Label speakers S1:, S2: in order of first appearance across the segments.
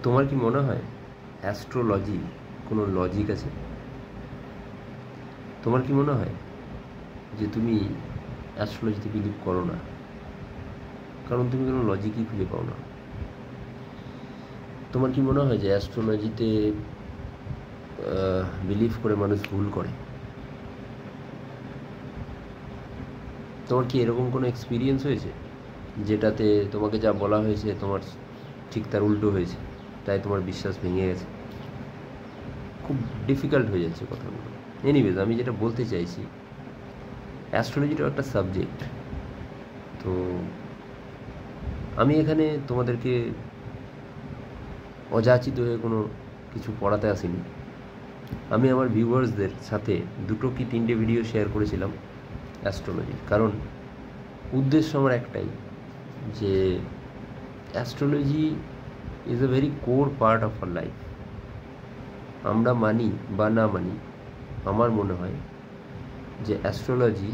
S1: তোমার কি মনে হয় অ্যাস্ট্রোলজি কোনো লজিক আছে? তোমার কি মনে হয় যে তুমি অ্যাস্ট্রোলজিতে বিলিভ করো না কারণ তুমি কোনো লজিকই খুঁজে পাও না? তোমার কি মনে হয় যে অ্যাস্ট্রোলজিতে বিলিভ করে মানুষ ভুল করে? তোমার কি এরকম কোনো এক্সপিরিয়েন্স হয়েছে যেটাতে তোমাকে যা বলা হয়েছে তোমার ঠিক তার উল্টো হয়েছে, তাই তোমার বিশ্বাস ভেঙে গেছে? খুব ডিফিকাল্ট হয়ে যাচ্ছে কথাগুলো। এনিওয়েজ, আমি যেটা বলতে চাইছি, অ্যাস্ট্রোলজিটাও একটা সাবজেক্ট। তো আমি এখানে তোমাদেরকে অযাচিত হয়ে কোনো কিছু পড়াতে আসিনি। আমি আমার ভিউয়ার্সদের সাথে 2 কি 3টে ভিডিও শেয়ার করেছিলাম অ্যাস্ট্রোলজি, কারণ উদ্দেশ্য আমার একটাই, যে astrology is a very core part of our life. আমরা মানি বা না মানি, আমার মনে হয় যে অ্যাস্ট্রোলজি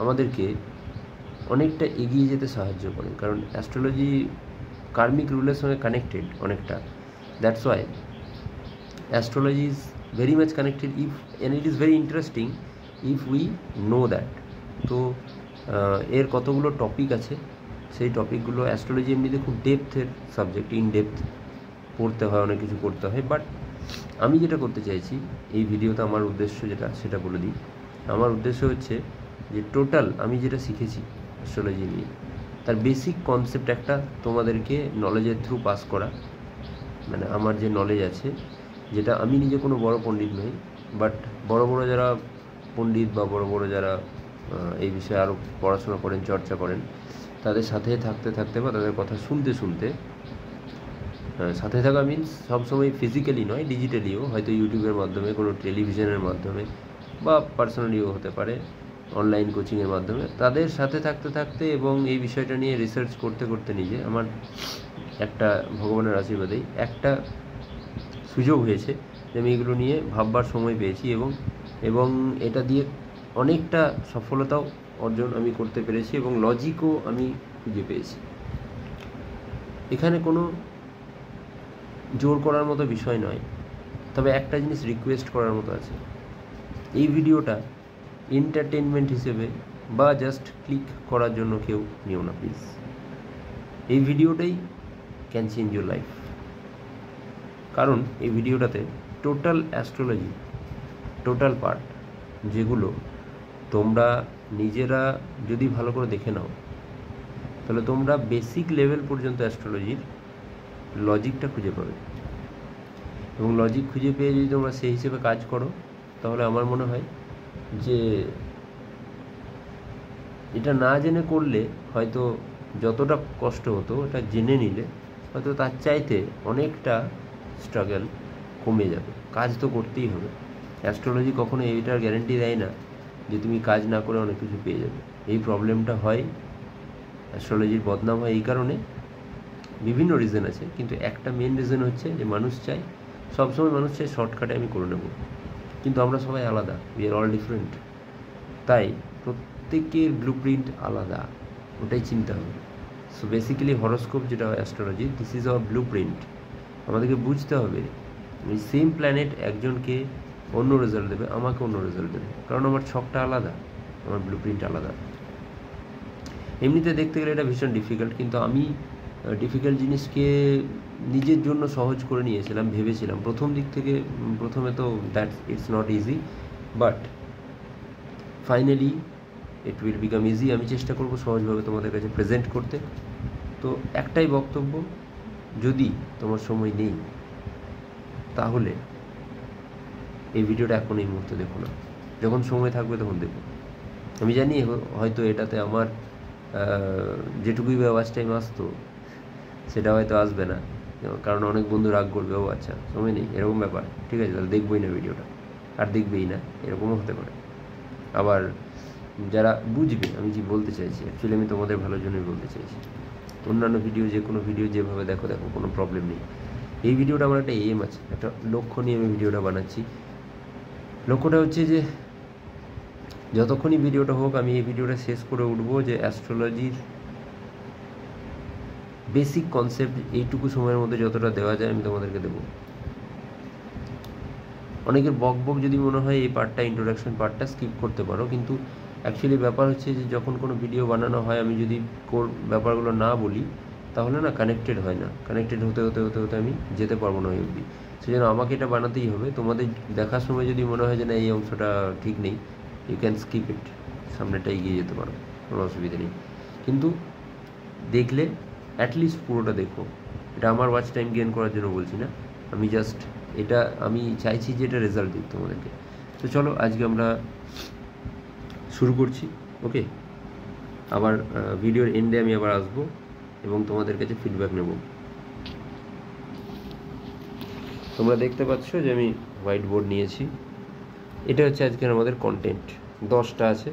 S1: আমাদেরকে অনেকটা এগিয়ে যেতে সাহায্য করে, কারণ অ্যাস্ট্রোলজি কার্মিক রুলের সঙ্গে কানেক্টেড অনেকটা। That's why astrology is very much connected and it is very interesting if we know that. তো এর কতগুলো টপিক আছে, সেই টপিকগুলো অ্যাস্ট্রোলজি এমনিতে খুব ডেপথের সাবজেক্ট, ইন ডেপথ পড়তে হয়, অনেক কিছু করতে হয়। বাট আমি যেটা করতে চাইছি এই ভিডিওতে, আমার উদ্দেশ্য যেটা সেটা বলে দিই। আমার উদ্দেশ্য হচ্ছে যে টোটাল আমি যেটা শিখেছি অ্যাস্ট্রোলজি নিয়ে, তার বেসিক কনসেপ্ট একটা তোমাদেরকে নলেজের থ্রু পাস করা। মানে আমার যে নলেজ আছে, যেটা আমি নিজে কোনো বড় পণ্ডিত নই, বাট বড় বড় যারা পণ্ডিত বা বড় বড় যারা এই বিষয়ে আরও পড়াশোনা করেন, চর্চা করেন, তাদের সাথে থাকতে থাকতে বা তাদের কথা শুনতে শুনতে, সাথে থাকা মিনস সবসময় ফিজিক্যালি নয়, ডিজিটালিও, হয়তো ইউটিউবের মাধ্যমে, কোনো টেলিভিশনের মাধ্যমে, বা পার্সোনালিও হতে পারে, অনলাইন কোচিংয়ের মাধ্যমে, তাদের সাথে থাকতে থাকতে এবং এই বিষয়টা নিয়ে রিসার্চ করতে করতে নিজে আমার একটা ভগবানের আশীর্বাদেই একটা সুযোগ হয়েছে যে আমি এগুলো নিয়ে ভাববার সময় পেয়েছি, এবং এটা দিয়ে অনেকটা সফলতাও অর্জন আমি করতে পেরেছি এবং লজিকও আমি খুঁজে পেয়েছি। এখানে কোনো জোর করার মতো বিষয় নয়, তবে একটা জিনিস রিকোয়েস্ট করার মতো আছে। এই ভিডিওটা এন্টারটেনমেন্ট হিসেবে বা জাস্ট ক্লিক করার জন্য কেউ নিও না প্লিজ। এই ভিডিওটাই ক্যান চেঞ্জ ইউর লাইফ, কারণ এই ভিডিওটাতে টোটাল অ্যাস্ট্রোলজি, টোটাল পার্ট, যেগুলো তোমরা নিজেরা যদি ভালো করে দেখে নাও, তাহলে তোমরা বেসিক লেভেল পর্যন্ত অ্যাস্ট্রোলজির লজিকটা খুঁজে পাবে, এবং লজিক খুঁজে পেয়ে যদি তোমরা সেই হিসেবে কাজ করো, তাহলে আমার মনে হয় যে এটা না জেনে করলে হয়তো যতটা কষ্ট হতো, এটা জেনে নিলে হয়তো তার চাইতে অনেকটা স্ট্রাগল কমে যাবে। কাজ তো করতেই হবে। অ্যাস্ট্রোলজি কখনো এইটার গ্যারেন্টি দেয় না যে তুমি কাজ না করে অনেক কিছু পেয়ে যাবে। এই প্রবলেমটা হয়, অ্যাস্ট্রোলজির বদনাম হয় এই কারণে, বিভিন্ন রিজন আছে, কিন্তু একটা মেন রিজন হচ্ছে যে মানুষ চায়, সবসময় মানুষ চায় শর্টকাটে আমি করে নেব, কিন্তু আমরা সবাই আলাদা, উই আর অল ডিফারেন্ট। তাই প্রত্যেকের ব্লু প্রিন্ট আলাদা, ওটাই চিন্তা হবে। সো বেসিক্যালি হরোস্কোপ যেটা astrology, this is our blue print. আমাদেরকে বুঝতে হবে এই সেম প্ল্যানেট একজনকে অন্য রেজাল্ট দেবে, আমাকে অন্য রেজাল্ট দেবে, কারণ আমার ছকটা আলাদা, আমার ব্লু প্রিন্ট আলাদা। এমনিতে দেখতে গেলে এটা ভীষণ ডিফিকাল্ট, কিন্তু আমি ডিফিকাল্ট জিনিসকে নিজের জন্য সহজ করে নিয়েছিলাম, ভেবেছিলাম প্রথম দিক থেকে। প্রথমে তো that it's not easy, but finally it will become easy. আমি চেষ্টা করব সহজভাবে তোমাদের কাছে প্রেজেন্ট করতে। তো একটাই বক্তব্য, যদি তোমার সময় নেই তাহলে এই ভিডিওটা এখন এই মুহূর্তে দেখো না, যখন সময় থাকবে তখন দেখো। আমি জানি হয়তো এটাতে আমার যেটুকুই ওয়াচ টাইম আসতো সেটা হয়তো আসবে না, কারণ অনেক বন্ধু রাগ করবে, ও আচ্ছা সময় নেই, এরকম ব্যাপার, ঠিক আছে তাহলে দেখবোই না ভিডিওটা, আর দেখবেই না, এরকমও হতে পারে। আবার যারা বুঝবে আমি কি বলতে চাইছি, অ্যাকচুয়ালি আমি তোমাদের ভালোর জন্যই বলতে চাইছি। অন্যান্য ভিডিও, যে কোনো ভিডিও যেভাবে দেখো, কোনো প্রবলেম নেই। এই ভিডিওটা আমার একটা এম আছে, একটা লক্ষ্য নিয়ে আমি ভিডিওটা বানাচ্ছি। লক্ষ্যটা হচ্ছে যে যতক্ষণই ভিডিওটা হোক, আমি এই ভিডিওটা শেষ করে উঠবো যে অ্যাস্ট্রোলজির বেসিক কনসেপ্ট এইটুকু সময়ের মধ্যে যতটা দেওয়া যায় আমি তোমাদেরকে দেবো। অনেকের বক যদি মনে হয় এই পার্টটা, ইন্ট্রোডাকশন পার্টটা স্কিপ করতে পারো, কিন্তু অ্যাকচুয়ালি ব্যাপার হচ্ছে যে যখন কোনো ভিডিও বানানো হয় আমি যদি ব্যাপারগুলো না বলি তাহলে না কানেক্টেড হয় না, কানেক্টেড হতে হতে হতে হতে আমি যেতে পারবো না ওই অবধি। সেই জন্য আমাকে এটা বানাতেই হবে। তোমাদের দেখার সময় যদি মনে হয় যে না এই অংশটা ঠিক নেই, ইউ ক্যান স্কিপ ইট, সামনেটা এগিয়ে যেতে পারো, কোনো অসুবিধা নেই। কিন্তু দেখলে অ্যাটলিস্ট পুরোটা দেখো। এটা আমার ওয়াচ টাইম গেইন করার জন্য বলছি না, আমি জাস্ট এটা আমি চাইছি যে এটা রেজাল্ট দিই তোমাদেরকে। তো চলো আজকে আমরা শুরু করছি। ওকে, আবার ভিডিওর এন্ডে আমি আবার আসবো এবং তোমাদের কাছে ফিডব্যাক নেব। তোমরা দেখতে পাচ্ছ যে আমি হোয়াইট বোর্ড নিয়েছি। এটা হচ্ছে আজকের আমাদের কন্টেন্ট, 10টা আছে।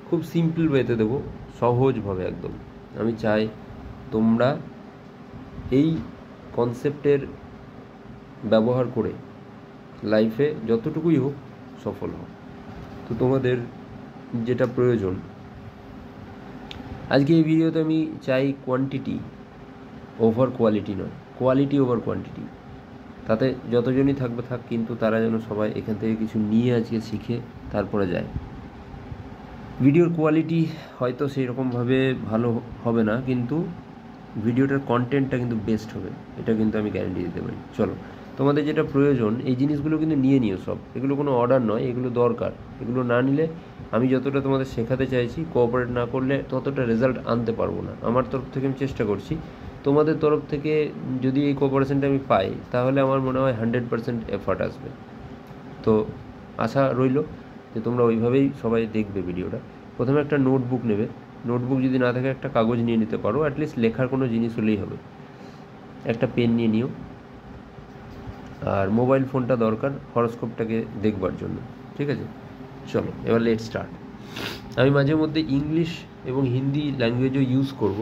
S1: খুব সিম্পল ওয়েতে দেবো, সহজভাবে একদম। আমি চাই তোমরা এই কনসেপ্টের ব্যবহার করে লাইফে যতটুকুই হোক সফল হোক। তো তোমাদের যেটা প্রয়োজন আজকে এই ভিডিওতে, আমি চাই কোয়ান্টিটি ওভার কোয়ালিটি নয়, কোয়ালিটি ওভার কোয়ান্টিটি। তাতে যতজনই থাকবে থাক, কিন্তু তারা যেন সবাই এখান থেকে কিছু নিয়ে আজকে শিখে তারপরে যায়। ভিডিওর কোয়ালিটি হয়তো সেই রকমভাবে ভালো হবে না, কিন্তু ভিডিওটার কন্টেন্টটা কিন্তু বেস্ট হবে, এটা কিন্তু আমি গ্যারান্টি দিতে পারি। চলো, তোমাদের যেটা প্রয়োজন এই জিনিসগুলো কিন্তু নিয়ে নিও সব। এগুলো কোনো অর্ডার নয়, এগুলো দরকার। এগুলো না নিলে আমি যতটা তোমাদের শেখাতে চাইছি, কোঅপারেট না করলে ততটা রেজাল্ট আনতে পারবো না। আমার তরফ থেকে আমি চেষ্টা করছি, তোমাদের তরফ থেকে যদি এই কোঅপারেশনটা আমি পাই তাহলে আমার মনে হয় 100% এফার্ট আসবে। তো আশা রইল যে তোমরা ওইভাবেই সবাই দেখবে ভিডিওটা। প্রথমে একটা নোটবুক নেবে, নোটবুক যদি না থাকে একটা কাগজ নিয়ে নিতে পারো, অ্যাটলিস্ট লেখার কোনো জিনিস হলেই হবে। একটা পেন নিয়ে নিও, আর মোবাইল ফোনটা দরকার হরোস্কোপটাকে দেখবার জন্য। ঠিক আছে, চলো এবার লেট স্টার্ট। আমি মাঝে মধ্যে ইংলিশ এবং হিন্দি ল্যাঙ্গুয়েজও ইউজ করব,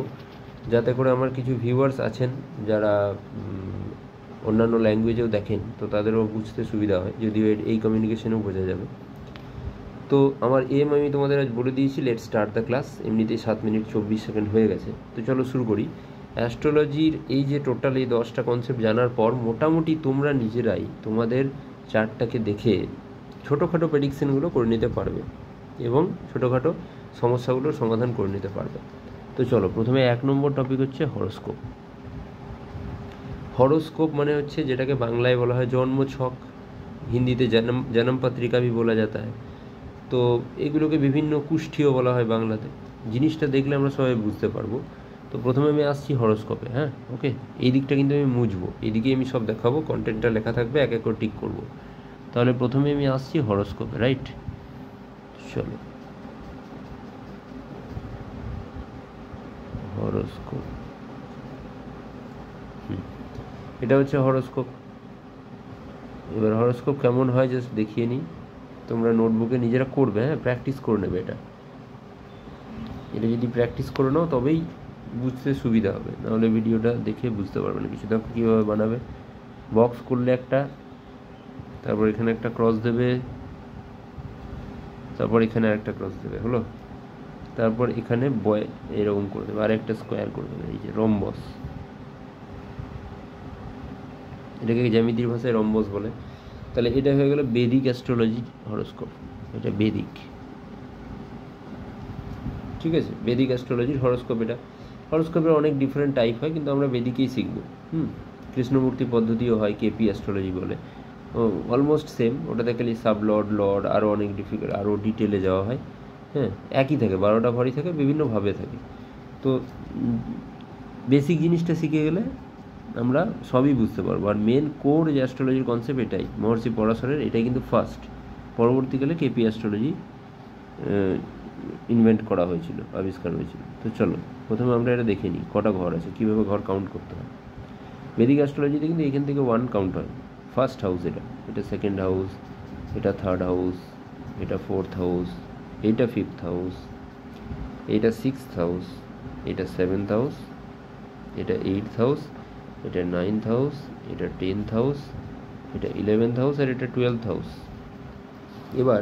S1: যাতে করে আমার কিছু ভিউয়ার্স আছেন যারা অন্যান্য ল্যাঙ্গুয়েজেও দেখেন, তো তাদেরও বুঝতে সুবিধা হয়, যদিও এই কমিউনিকেশনেও বোঝা যাবে। তো আমার আমি তোমাদের আজ বলে দিয়েছি, লেট স্টার্ট দ্য ক্লাস। এমনিতেই 7 মিনিট 24 সেকেন্ড হয়ে গেছে। তো চলো শুরু করি। অ্যাস্ট্রোলজির এই যে টোটাল এই 10টা কনসেপ্ট জানার পর মোটামুটি তোমরা নিজেরাই তোমাদের চার্টটাকে দেখে ছোটোখাটো প্রেডিকশনগুলো করে নিতে পারবে এবং ছোটোখাটো সমস্যাগুলোর সমাধান করে নিতে পারবে। তো চলো, প্রথমে 1 নম্বর টপিক হচ্ছে হরোস্কোপ। হরোস্কোপ মানে হচ্ছে যেটাকে বাংলায় বলা হয় জন্মছক, হিন্দিতে জনম পত্রিকা भी বলা जाता है। তো এগুলোকে বিভিন্ন কুষ্ঠিও বলা হয় বাংলাতে। জিনিসটা দেখলে আমরা সবাই বুঝতে পারবো। তো প্রথমে আমি আসছি হরোস্কোপে। হ্যাঁ, ওকে, এই দিকটা কিন্তু আমি মুছবো, এইদিকে আমি সব দেখাবো, কন্টেন্টটা লেখা থাকবে, এক এক করে টিক করবো। তাহলে প্রথমে আমি আসছি হরোস্কোপে, রাইট? চলো, হরোস্কোপ, এটা হচ্ছে হরোস্কোপ। এবার হরোস্কোপ কেমন হয় জাস্ট দেখিয়ে নিই। তোমরা নোটবুকে নিজেরা করবে, হ্যাঁ, প্র্যাকটিস করে নেবে। এটা যদি প্র্যাকটিস করে নাও তবেই বুঝতে সুবিধা হবে, নাহলে ভিডিওটা দেখে বুঝতে পারবে না কিছু। দেখো কীভাবে বানাবে। বক্স করলে একটা, তারপর এখানে একটা ক্রস দেবে, তারপর এখানে একটা ক্রস দেবে, হলো। তারপর এখানে বয় এরকম করে দেবে, আর একটা স্কোয়ার করে দেবে, এই যে রম্বস। এটাকে জ্যামিতির ভাষায় রম্বস বলে। তাহলে এটা হয়ে গেল বেদিক অ্যাস্ট্রোলজি হরোস্কোপ। এটা বেদিক, ঠিক আছে, বেদিক অ্যাস্ট্রোলজির হরোস্কোপ। এটা হরোস্কোপের অনেক ডিফারেন্ট টাইপ হয়, কিন্তু আমরা বেদিকেই শিখব। কৃষ্ণমূর্তি পদ্ধতিও হয়, কেপি অ্যাস্ট্রোলজি বলে, অলমোস্ট সেম। ওটাতে খালি সাবলর্ড, লর্ড, আরও অনেক আরও ডিটেলে যাওয়া হয়। হ্যাঁ, একই থাকে, 12টা ঘরই থাকে, বিভিন্নভাবে থাকে। তো বেসিক জিনিসটা শিখে গেলে আমরা সবই বুঝতে পারবো। আর মেন কোর যে অ্যাস্ট্রোলজির কনসেপ্ট, এটাই মহর্ষি পরাশরের, এটাই কিন্তু ফার্স্ট। পরবর্তীকালে কেপি অ্যাস্ট্রোলজি ইনভেন্ট করা হয়েছিল, আবিষ্কার হয়েছিল। তো চলো প্রথমে আমরা এটা দেখে নিই কটা ঘর আছে, কীভাবে ঘর কাউন্ট করতে হয়। বেদিক অ্যাস্ট্রোলজিতে কিন্তু এখান থেকে 1 কাউন্ট হয়। ফার্স্ট হাউস, এটা সেকেন্ড হাউস, এটা থার্ড হাউস, এটা ফোর্থ হাউস, এটা ফিফথ হাউস, এটা সিক্সথ হাউস, এটা সেভেন্থ হাউস, এটা এইটথ হাউস, এটা 9th হাউস, এটা 10th হাউস, এটা 11th হাউস, আর এটা 12th হাউস। এবার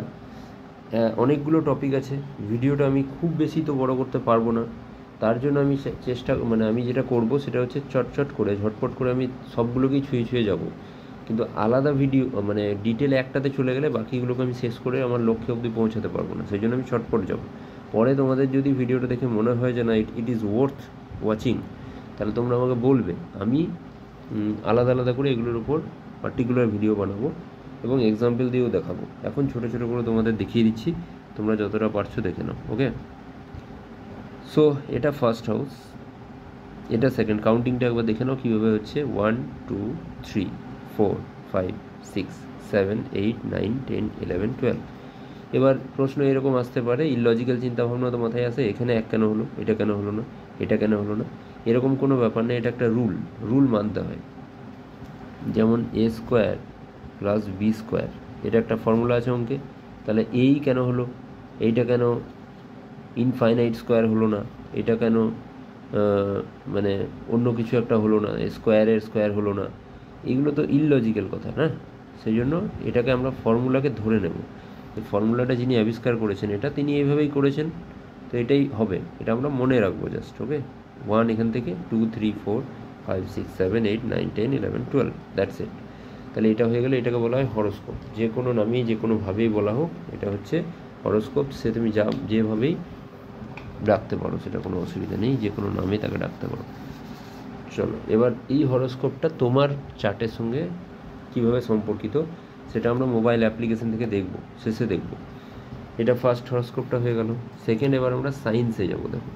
S1: অনেকগুলো টপিক আছে, ভিডিওটা আমি খুব বেশি তো বড় করতে পারবো না, তার জন্য আমি চেষ্টা মানে আমি যেটা করব সেটা হচ্ছে চটচট করে ঝটপট করে আমি সবগুলোকেই ছুঁয়ে ছুঁয়ে যাব, কিন্তু আলাদা ভিডিও মানে ডিটেলে একটাতে চলে গেলে বাকিগুলোকে আমি শেষ করে আমার লক্ষ্যে অবধি পৌঁছাতে পারবো না, সেই জন্য আমি চটপট যাব। পরে তোমাদের যদি ভিডিওটা দেখে মনে হয় যে না ইট ইজ ওয়ার্থ ওয়াচিং, তাহলে তোমরা আমাকে বলবে, আমি আলাদা আলাদা করে এগুলোর উপর পার্টিকুলার ভিডিও বানাবো এবং এক্সাম্পল দিয়েও দেখাবো। এখন ছোটো ছোটো করে তোমাদের দেখিয়ে দিচ্ছি, তোমরা যতটা পারছো দেখে নাও। ওকে, সো এটা ফার্স্ট হাউস, এটা সেকেন্ড। কাউন্টিংটা একবার দেখে নাও কীভাবে হচ্ছে, 1 2 3 4 5 6 7 8 9 10 11 12। এবার প্রশ্ন এরকম আসতে পারে, ইললজিক্যাল চিন্তাভাবনা তো মাথায় আসে, এখানে এক কেন হলো, এটা কেন হলো না, এটা কেন হলো না, এরকম কোনো ব্যাপার নেই, এটা একটা রুল মানতে হয়। যেমন a square plus b square, এটা একটা ফর্মুলা আছে অঙ্কে, তাহলে এই কেন হলো, এইটা কেন ইনফাইনাইট স্কোয়ার হলো না, এটা কেন মানে অন্য কিছু একটা হলো না, স্কোয়ারের স্কোয়ার হলো না, এগুলো তো ইললজিক্যাল কথা না। সেই জন্য এটাকে আমরা ফর্মুলাকে ধরে নেব, এই ফর্মুলাটা যিনি আবিষ্কার করেছেন এটা তিনি এইভাবেই করেছেন, তো এটাই হবে, এটা আমরা মনে রাখবো জাস্ট। ওকে, 1 এখান থেকে 2 3 4 5 6 7 8 9 10 11 12, দ্যাটস ইট। তাহলে এটা হয়ে গেলে এটাকে বলা হয় হরোস্কোপ। যে কোনো নামেই যে কোনোভাবেই বলা হোক, এটা হচ্ছে হরোস্কোপ। সে তুমি যেভাবেই ডাকতে পারো, সেটা কোনো অসুবিধা নেই, যে কোনো নামে তাকে ডাকতে পারো। চলো, এবার এই হরোস্কোপটা তোমার চার্টের সঙ্গে কিভাবে সম্পর্কিত সেটা আমরা মোবাইল অ্যাপ্লিকেশন থেকে দেখব, শেষে দেখব। এটা ফার্স্ট হরোস্কোপটা হয়ে গেল। সেকেন্ড, এবার আমরা সায়েন্সে যাব। দেখো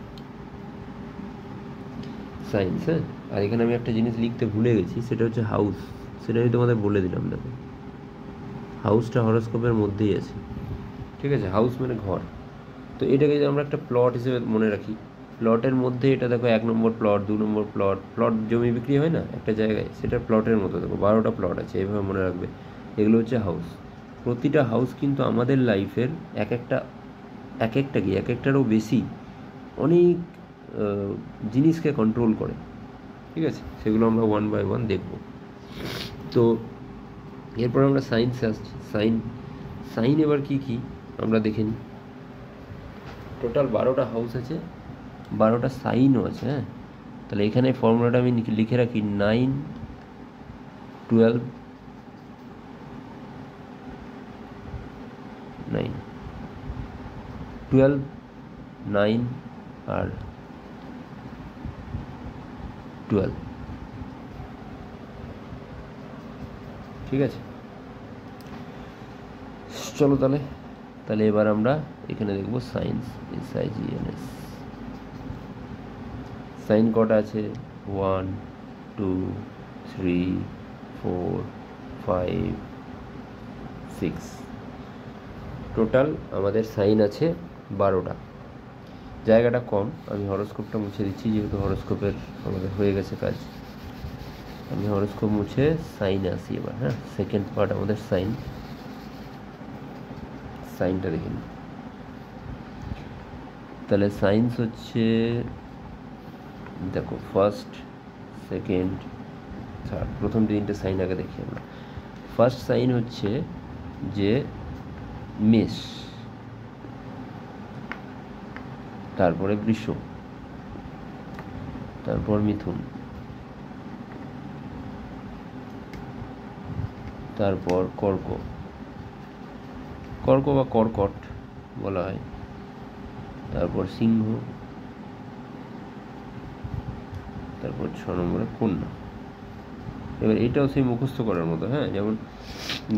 S1: সায়েন্স, হ্যাঁ, আর এখানে আমি একটা জিনিস লিখতে ভুলে গেছি, সেটা হচ্ছে হাউস, সেটা আমি তোমাদের বলে দিলাম। দেখো হাউসটা হরোস্কোপের মধ্যেই আছে, ঠিক আছে, হাউস মানে ঘর। তো এটাকে যদি আমরা একটা প্লট হিসেবে মনে রাখি, প্লটের মধ্যে এটা দেখো 1 নম্বর প্লট, 2 নম্বর প্লট জমি বিক্রি হয় না একটা জায়গায়, সেটা প্লটের মতো দেখো 12টা প্লট আছে, এইভাবে মনে রাখবে। এগুলো হচ্ছে হাউস। প্রতিটা হাউস কিন্তু আমাদের লাইফের এক একটারও বেশি অনেক জিনিসকে কন্ট্রোল করে, ঠিক আছে, সেগুলো আমরা 1 বাই 1 দেখব। তো এরপর আমরা সায়েন্সে আসছি। সাইন এবার কি আমরা দেখে নিই। টোটাল 12টা হাউস আছে, 12টা সাইনও আছে। হ্যাঁ, তাহলে এখানে ফর্মুলাটা আমি লিখে রাখি, 9 12 9 আর 12, ঠিক আছে। চলো তাহলে এবার আমরা এখানে দেখবো সাইন্স, SIGNS। সাইন কটা আছে, 1 2 3 4 5 6, টোটাল আমাদের সাইন আছে 12টা। জায়গাটা কম, আমি হরোস্কোপটা মুছে দিচ্ছি, যেহেতু হরোস্কোপের আমাদের হয়ে গেছে কাজ। আমি হরোস্কোপ মুছে সাইনে আসি এবার। হ্যাঁ, সেকেন্ড পার্ট আমাদের সাইনটা দেখে নিই। তাহলে সাইন্স হচ্ছে, দেখো ফার্স্ট সেকেন্ড থার্ড, প্রথম 3টে সাইন আগে দেখি আমরা। ফার্স্ট সাইন হচ্ছে যে মেষ, তারপরে বৃষ, তারপর মিথুন, তারপর কর্ক বা কর্কট বলা হয়, তারপর সিংহ, তারপর 6 নম্বরে কন্যা। এবার এটাও সেই মুখস্থ করার মতো। হ্যাঁ, যেমন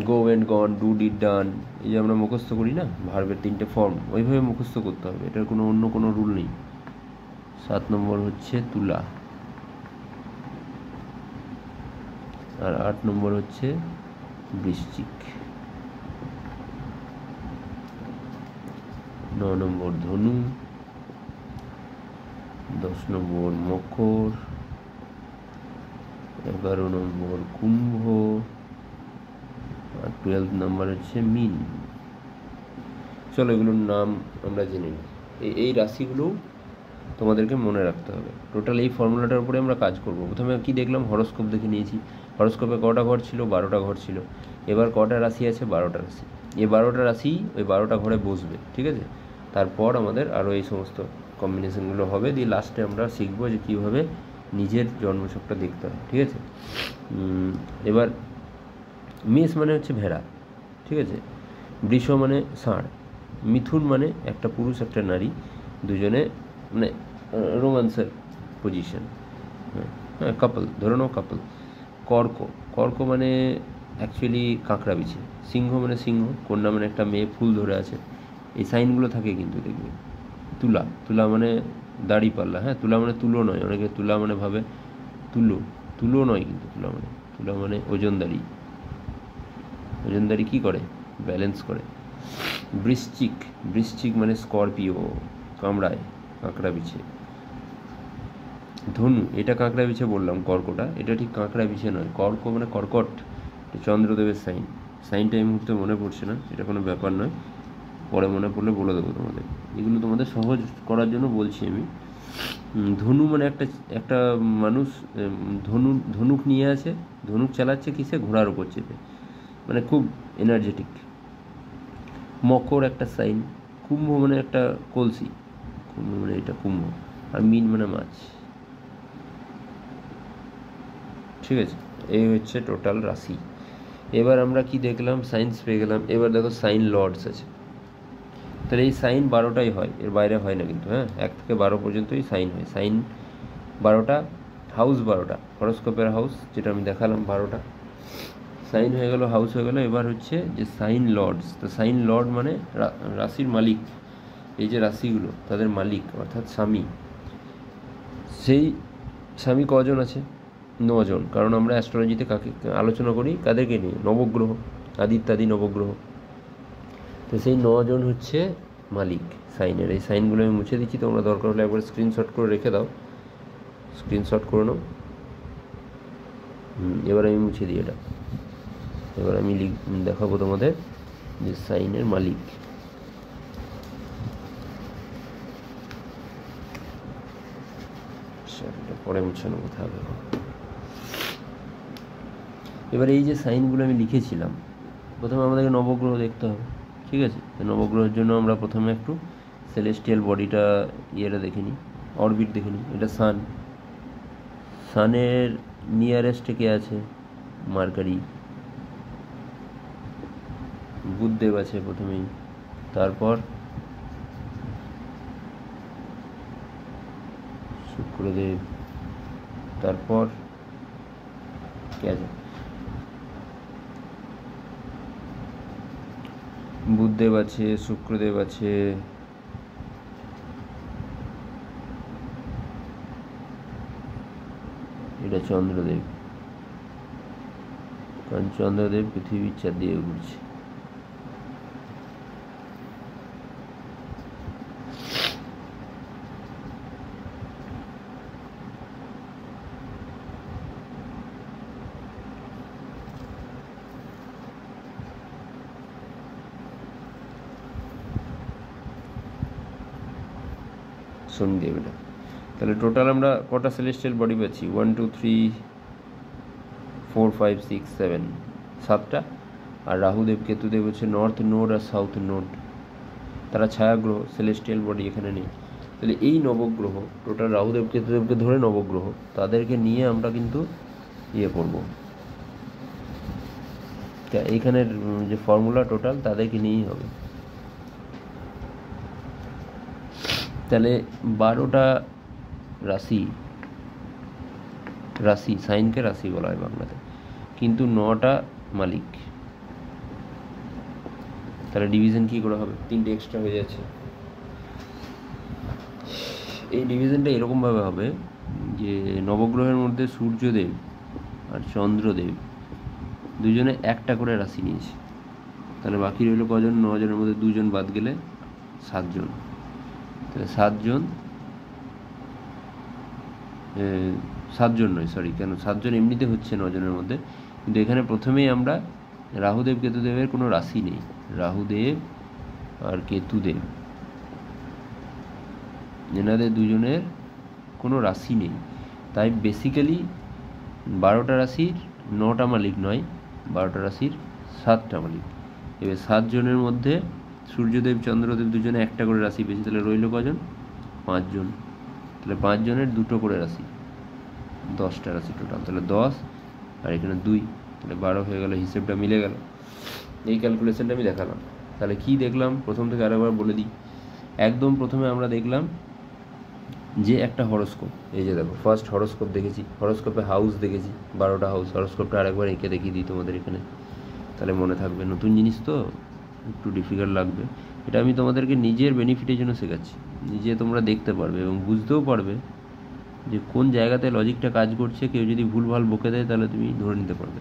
S1: go and gone, do did done, এই যে আমরা মুখস্থ করি না ভার্বের 3টে ফর্ম, ওইভাবে মুখস্থ করতে হবে, এটার অন্য কোনো রুল নেই। 7 নম্বর হচ্ছে তুলা, আর 8 নম্বর হচ্ছে বৃশ্চিক, 9 নম্বর ধনু, 10 নম্বর মকর, 11 নম্বর কুম্ভ, আর 12 নম্বর হচ্ছে মীন। চলো এগুলোর নাম আমরা জেনে নিই। এই রাশিগুলো তোমাদেরকে মনে রাখতে হবে। টোটাল এই ফর্মুলাটার উপরে আমরা কাজ করব। প্রথমে কি দেখলাম, হরোস্কোপ দেখে নিয়েছি। হরোস্কোপে কটা ঘর ছিল, 12টা ঘর ছিল। এবার কটা রাশি আছে, 12টা রাশি। এই 12টা রাশি ওই 12টা ঘরে বসবে, ঠিক আছে। তারপর আমাদের আরও এই সমস্ত কম্বিনেশনগুলো হবে, দিয়ে লাস্টে আমরা শিখবো যে কীভাবে নিজের জন্মছকটা দেখতে হয়। ঠিক আছে, এবার মেষ মানে হচ্ছে ভেড়া, ঠিক আছে, বৃষ মানে ষাঁড়, মিথুন মানে একটা পুরুষ একটা নারী, দুজনে মানে রোমান্সের পজিশন, হ্যাঁ কাপল, ধরে নাও কাপল। কর্ক, কর্ক মানে অ্যাকচুয়ালি কাঁকড়া বিছে। সিংহ মানে সিংহ, কন্যা মানে একটা মেয়ে ফুল ধরে আছে, এই সাইনগুলো থাকে কিন্তু দেখবে। তুলা, তুলা মানে দাড়ি পাল্লা, হ্যাঁ তুলা মানে তুলো নয়, অনেকে তুলা মানে ভাবে তুলো, তুলো নয় কিন্তু তুলা মানে ওজনদারি। ওজনদারি কী করে? ব্যালেন্স করে। বৃশ্চিক, বৃশ্চিক মানে স্করপিও, কামড়ায়, কাঁকড়া বিছে। ধনু, এটা কাঁকড়া বিছে বললাম, কর্কটা এটা ঠিক কাঁকড়া বিছে নয়, কর্ক মানে কর্কট, চন্দ্রদেবের সাইন। সাইনটা এই মুহূর্তে মনে পড়ছে না, এটা কোনো ব্যাপার নয়, পরে মনে পড়লে বলে দেবো তোমাদের। এগুলো তোমাদের সহজ করার জন্য বলছি আমি। ধনু মানে একটা মানুষ ধনুক নিয়ে আছে, ধনুক চালাচ্ছে কিসে? ঘোড়ার উপর চেপে, মানে খুব এনার্জেটিক। মকর একটা সাইন, কুম্ভ মানে একটা কলসি, কুম্ভ মানে এটা কুম্ভ, আর মীন মানে মাছ। ঠিক আছে, এই হচ্ছে টোটাল রাশি। এবার আমরা কি দেখলাম? সাইন্স পেয়ে গেলাম। এবার দেখো সাইন লর্ডস আছে, তাহলে এই সাইন 12টাই হয়, এর বাইরে হয় না কিন্তু, হ্যাঁ 1 থেকে 12 পর্যন্তই সাইন হয়। সাইন 12টা, হাউস 12টা, হরোস্কোপের হাউস যেটা আমি দেখালাম 12টা, সাইন হয়ে গেল, হাউস হয়ে গেল। এবার হচ্ছে যে সাইন লর্ডস, তো সাইন লর্ড মানে রাশির মালিক, এই যে রাশিগুলো তাদের মালিক অর্থাৎ স্বামী। সেই স্বামী কজন আছে? 9 জন, কারণ আমরা অ্যাস্ট্রোলজিতে কাকে আলোচনা করি? কাদেরকে নিয়ে? নবগ্রহ, আদিত্যাদি নবগ্রহ। তো সেই 9 জন হচ্ছে মালিক সাইনের। এই সাইনগুলো আমি মুছে দিচ্ছি, তোমরা দরকার হলে একবার স্ক্রিনশট করে রেখে দাও, স্ক্রিনশট করে নাও। এবার আমি মুছে দিই এটা। এবার আমি দেখাবো তোমাদের যে সাইনের মালিক। পরে মুছানো কথা হবে। এবার এই যে সাইনগুলো আমি লিখেছিলাম, প্রথমে আমাদেরকে নবগ্রহ দেখতে হবে। ঠিক আছে, নবগ্রহের জন্য আমরা প্রথমে একটু সেলেস্টিয়াল বডিটা ইয়েটা দেখে নিই, অরবিট দেখে নিই। এটা সান, সানের নিয়ারেস্টে কে আছে? মার্কারি, বুধদেব আছে প্রথমেই, তারপর শুক্রদেব, তারপর কে আছে? বুধদেব আছে, শুক্রদেব আছে, এটা চন্দ্রদেব, কারণ চন্দ্রদেব পৃথিবীর চারদিকে ঘুরছে। শনিদেব এটা। তাহলে টোটাল আমরা কটা সেলেস্টিয়াল বডি পাচ্ছি? 1 2 3 4 5 6 7, 7টা। আর রাহুদেব কেতুদেব হচ্ছে নর্থ নোড আর সাউথ নোড, তারা ছায়াগ্রহ, সেলেস্টিয়াল বডি এখানে নেই। তাহলে এই নবগ্রহ টোটাল রাহুদেব কেতুদেবকে ধরে নবগ্রহ, তাদেরকে নিয়ে আমরা কিন্তু ইয়ে করব, এইখানের যে ফর্মুলা টোটাল তাদেরকে নিয়েই হবে। তাহলে 12টা রাশি, সাইনকে রাশি বলা হয় বাংলাতে, কিন্তু 9টা মালিক। তাহলে ডিভিশন কী করে হবে? 3টে এক্সট্রা হয়ে যাচ্ছে। এই ডিভিশনটা এরকমভাবে হবে যে নবগ্রহের মধ্যে সূর্যদেব আর চন্দ্রদেব দুজনে একটা করে রাশি নিয়েছে, তাহলে বাকি রইল কজন? 9 জনের মধ্যে 2 জন বাদ গেলে 7 জন। তাহলে 7 জন নয়, সরি, কেন 7 জন এমনিতে হচ্ছে 9 জনের মধ্যে, কিন্তু এখানে প্রথমেই আমরা রাহুদেব কেতুদেবের কোনো রাশি নেই, রাহুদেব আর কেতুদেব এনাদের দুজনের কোনো রাশি নেই। তাই বেসিক্যালি 12টা রাশির 9টা মালিক নয়, 12টা রাশির 7টা মালিক। এবার 7 জনের মধ্যে সূর্যদেব চন্দ্রদেব দুজনে একটা করে রাশি পেয়েছে, তাহলে রইল কজন? 5 জন, তাহলে 5 জনের 2টো করে রাশি, 10টা রাশি টোটাল, তাহলে 10 আর এখানে 2, তাহলে 12 হয়ে গেল, হিসেবটা মিলে গেল। এই ক্যালকুলেশনটা আমি দেখালাম। তাহলে কি দেখলাম প্রথম থেকে আরেকবার বলে দিই। একদম প্রথমে আমরা দেখলাম যে একটা হরোস্কোপ, এই যে দেখো ফার্স্ট হরোস্কোপ দেখেছি, হরোস্কোপে হাউস দেখেছি 12টা হাউস। হরোস্কোপটা আরেকবার এঁকে দেখিয়ে দিই তোমাদের এখানে, তাহলে মনে থাকবে। নতুন জিনিস তো একটু ডিফিকাল্ট লাগবে, এটা আমি তোমাদেরকে নিজের বেনিফিটের জন্য শেখাচ্ছি, নিজে তোমরা দেখতে পারবে এবং বুঝতেও পারবে যে কোন জায়গাতে লজিকটা কাজ করছে। কেউ যদি ভুলভাল বকে দেয় তাহলে তুমি ধরে নিতে পারবে।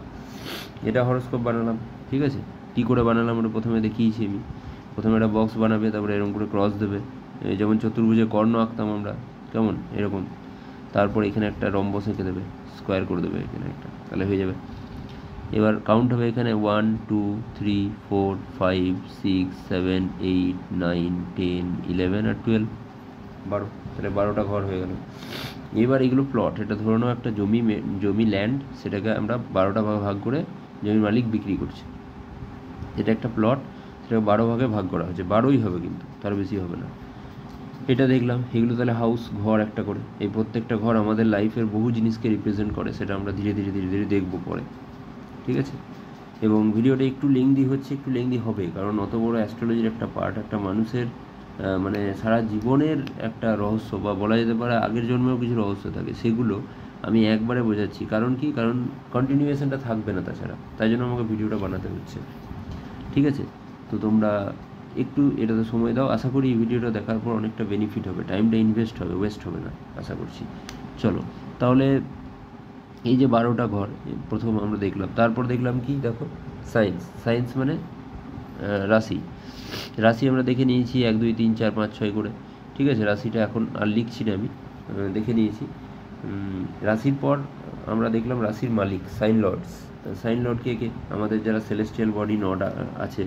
S1: এটা হরোস্কোপ বানালাম, ঠিক আছে। কী করে বানালাম ওটা প্রথমে দেখিয়েছি আমি। প্রথমে একটা বক্স বানাবে, তারপরে এরকম করে ক্রস দেবে, যেমন চতুর্ভুজে কর্ণ আঁকতাম আমরা, কেমন এরকম। তারপর এখানে একটা রম্বস এঁকে দেবে, স্কোয়ার করে দেবে এখানে একটা, তাহলে হয়ে যাবে। এবার কাউন্ট হবে এখানে 1 2 3 4 5 6 7 8 9 10 11 আর 12, 12, তাহলে 12টা ঘর হয়ে গেল। এবার এগুলো প্লট, এটা ধরে নাও একটা জমি ল্যান্ড, সেটাকে আমরা 12টা ভাগ করে জমির মালিক বিক্রি করছে। এটা একটা প্লট, সেটাকে 12 ভাগে ভাগ করা হয়েছে, 12ই হবে কিন্তু তার বেশি হবে না। এটা দেখলাম। এগুলো তাহলে হাউস, ঘর একটা করে। এই প্রত্যেকটা ঘর আমাদের লাইফের বহু জিনিসকে রিপ্রেজেন্ট করে, সেটা আমরা ধীরে ধীরে ধীরে ধীরে দেখবো পরে, ঠিক আছে। এবং ভিডিওটা একটু লেংদি হচ্ছে, একটু লেংদি হবে, কারণ অত বড় অ্যাস্ট্রোলজির একটা পার্ট, একটা মানুষের মানে সারা জীবনের একটা রহস্য, বা বলা যেতে পারে আগের জন্মেও কিছু রহস্য থাকে, সেগুলো আমি একবারে বোঝাচ্ছি। কারণ কি, কারণ কন্টিনিউয়েশনটা থাকবে না তাছাড়া, তাই জন্য আমাকে ভিডিওটা বানাতে হচ্ছে, ঠিক আছে। তো তোমরা একটু এটাতে সময় দাও, আশা করি এই ভিডিওটা দেখার পর অনেকটা বেনিফিট হবে, টাইমটা ইনভেস্ট হবে, ওয়েস্ট হবে না, আশা করছি। চলো তাহলে, এই যে 12টা ঘর প্রথম আমরা দেখলাম, তারপর দেখলাম কি দেখো, সায়েন্স মানে রাশি। রাশি আমরা দেখে নিয়েছি 1 2 3 4 5 6 করে, ঠিক আছে। রাশিটা এখন আর লিখছি না আমি, দেখে নিয়েছি। রাশির পর আমরা দেখলাম রাশির মালিক, সাইন লর্ডস। সাইন লর্ড কে কে? আমাদের যারা সেলেস্টিয়াল বডি 9টা আছে,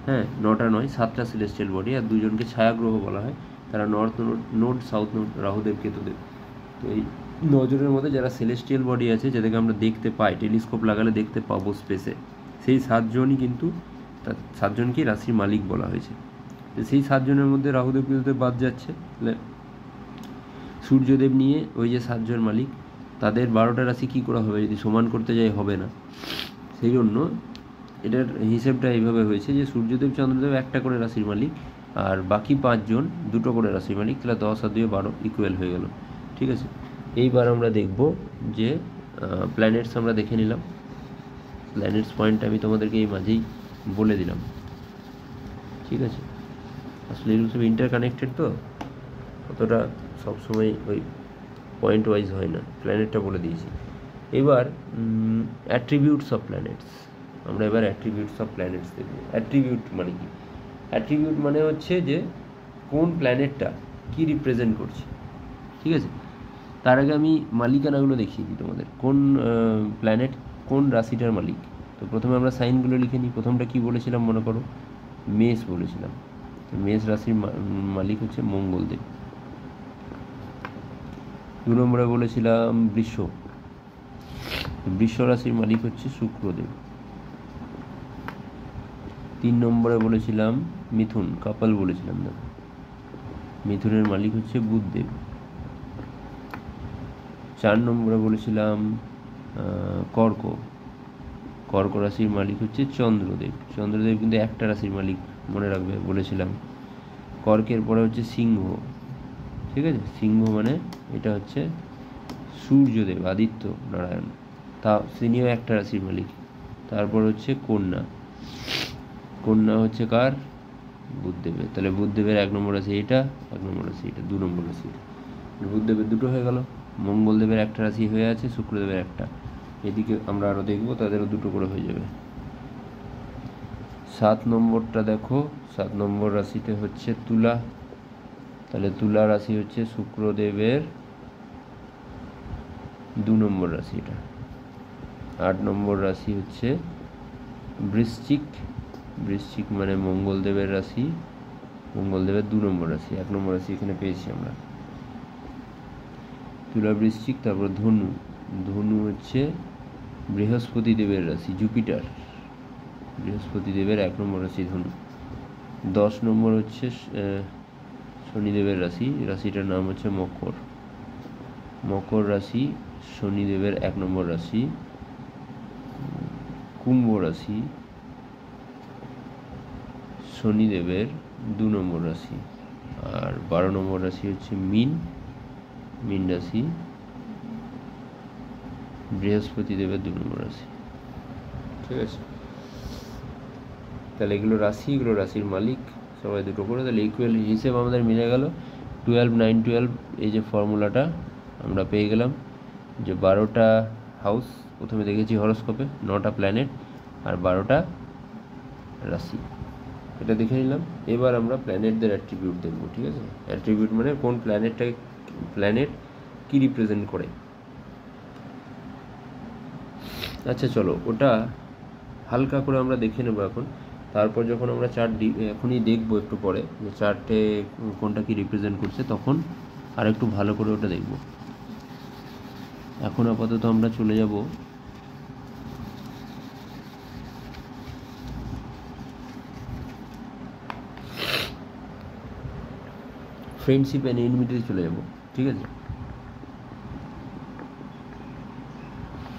S1: হ্যাঁ 9টা নয় 7টা সেলেস্টিয়াল বডি, আর 2জনকে ছায়াগ্রহ বলা হয়, তারা north node, south node, Rahudev Ketudev. তো এই 9 জনের মধ্যে যারা সেলেস্টিয়াল বডি আছে, যাদেরকে আমরা দেখতে পাই, টেলিস্কোপ লাগালে দেখতে পাবো স্পেসে, সেই 7 জনই কিন্তু, 7 জনকেই রাশির মালিক বলা হয়েছে। তো সেই 7 জনের মধ্যে রাহুদেব কেতুদেব বাদ যাচ্ছে, তাহলে সূর্যদেব নিয়ে ওই যে 7 জন মালিক, তাদের 12টা রাশি কী করা হবে, যদি সমান করতে যাই হবে না। সেই জন্য এটার হিসেবটা এইভাবে হয়েছে যে সূর্যদেব চন্দ্রদেব একটা করে রাশির মালিক, আর বাকি 5 জন 2টো করে রাশির মালিক, তাহলে 10 আর 2 12 ইকুয়াল হয়ে গেল, ঠিক আছে। এইবার আমরা দেখব যে প্ল্যানেটস আমরা দেখে নিলাম। প্ল্যানেটস পয়েন্ট আমি তোমাদেরকে এই মাঝেই বলে দিলাম, ঠিক আছে। আসলে এগুলো সব ইন্টারকানেক্টেড, তো অতটা সবসময় ওই পয়েন্ট ওয়াইজ হয় না, প্ল্যানেটটা বলে দিয়েছি। এবার অ্যাট্রিবিউটস অফ প্ল্যানেটস, আমরা এবার অ্যাট্রিবিউটস অফ প্ল্যানেটস দেখব। অ্যাট্রিবিউট মানে কি? অ্যাট্রিবিউট মানে হচ্ছে যে কোন প্ল্যানেটটা কী রিপ্রেজেন্ট করছে, ঠিক আছে। তার আগে আমি মালিকানাগুলো দেখিয়ে দিই তোমাদের, কোন প্ল্যানেট কোন রাশিটার মালিক। তো প্রথমে আমরা সাইনগুলো লিখে নিই। প্রথমটা কি বলেছিলাম মনে করো, মেষ বলেছিলাম। তো মেষ রাশির মালিক হচ্ছে মঙ্গলদেব। 2 নম্বরে বলেছিলাম বৃষ, বৃষ রাশির মালিক হচ্ছে শুক্রদেব। 3 নম্বরে বলেছিলাম মিথুন, কাপাল বলেছিলাম, দেখো মিথুনের মালিক হচ্ছে বুধদেব। 4 নম্বরে বলেছিলাম কর্ক, কর্ক রাশির মালিক হচ্ছে চন্দ্রদেব। চন্দ্রদেব কিন্তু একটা রাশির মালিক, মনে রাখবে বলেছিলাম। কর্কের পরে হচ্ছে সিংহ, ঠিক আছে। সিংহ মানে এটা হচ্ছে সূর্যদেব, আদিত্য নারায়ণ, তা তিনিও একটা রাশির মালিক। তারপর হচ্ছে কন্যা, কন্যা হচ্ছে কার? বুধদেবের। তাহলে বুধদেবের 1 নম্বর রাশি এটা, 1 নম্বর রাশি এটা, 2 নম্বর রাশি এটা। বুধদেবের 2টো হয়ে গেল, মঙ্গলদেবের একটা রাশি হয়ে আছে, শুক্রদেবের একটা। এদিকে আমরা আরও দেখবো, তাদেরও 2টো করে হয়ে যাবে। 7 নম্বরটা দেখো, 7 নম্বর রাশিতে হচ্ছে তুলা, তাহলে তুলা রাশি হচ্ছে শুক্রদেবের 2 নম্বর রাশি এটা। 8 নম্বর রাশি হচ্ছে বৃশ্চিক, বৃশ্চিক মানে মঙ্গলদেবের রাশি, মঙ্গলদেবের 2 নম্বর রাশি, 1 নম্বর রাশি এখানে পেয়েছি আমরা। তুলা বৃশ্চিক, তারপর ধনু, ধনু হচ্ছে বৃহস্পতি দেবের রাশি, জুপিটার, বৃহস্পতি দেবের 1 নম্বর রাশি ধনু। 10 নম্বর হচ্ছে শনিদেবের রাশি, রাশিটার নাম হচ্ছে মকর। মকর রাশি শনিদেবের 1 নম্বর রাশি। কুম্ভ রাশি শনিদেবের 2 নম্বর রাশি। আর 12 নম্বর রাশি হচ্ছে মীন রাশি, বৃহস্পতি দেবের 2 নম্বর রাশি। ঠিক আছে, তাহলে এগুলো রাশি, এগুলো রাশির মালিক সবাই দুটো করে, তাহলে ইকুয়াল হিসেব আমাদের মিলে গেল। 12, 9, 12 এই যে ফর্মুলাটা আমরা পেয়ে গেলাম, যে 12টা হাউস প্রথমে দেখেছি হরোস্কোপে, 9টা প্ল্যানেট আর 12টা রাশি, এটা দেখে নিলাম। এবার আমরা প্ল্যানেটদের অ্যাট্রিবিউট দেখবো। ঠিক আছে, অ্যাট্রিবিউট মানে কোন প্ল্যানেট কি রিপ্রেজেন্ট করে। আচ্ছা চলো ওটা হালকা করে আমরা দেখে নেবো এখন। তারপর যখন আমরা চার্ট এখনই দেখবো একটু পরে যে চার্টে কোনটা কি রিপ্রেজেন্ট করছে, তখন আর একটু ভালো করে ওটা দেখব। এখন আপাতত আমরা চলে যাব ফ্রেন্ডশিপ অ্যান্ড এনিমিটিতে চলে যাব। ঠিক আছে,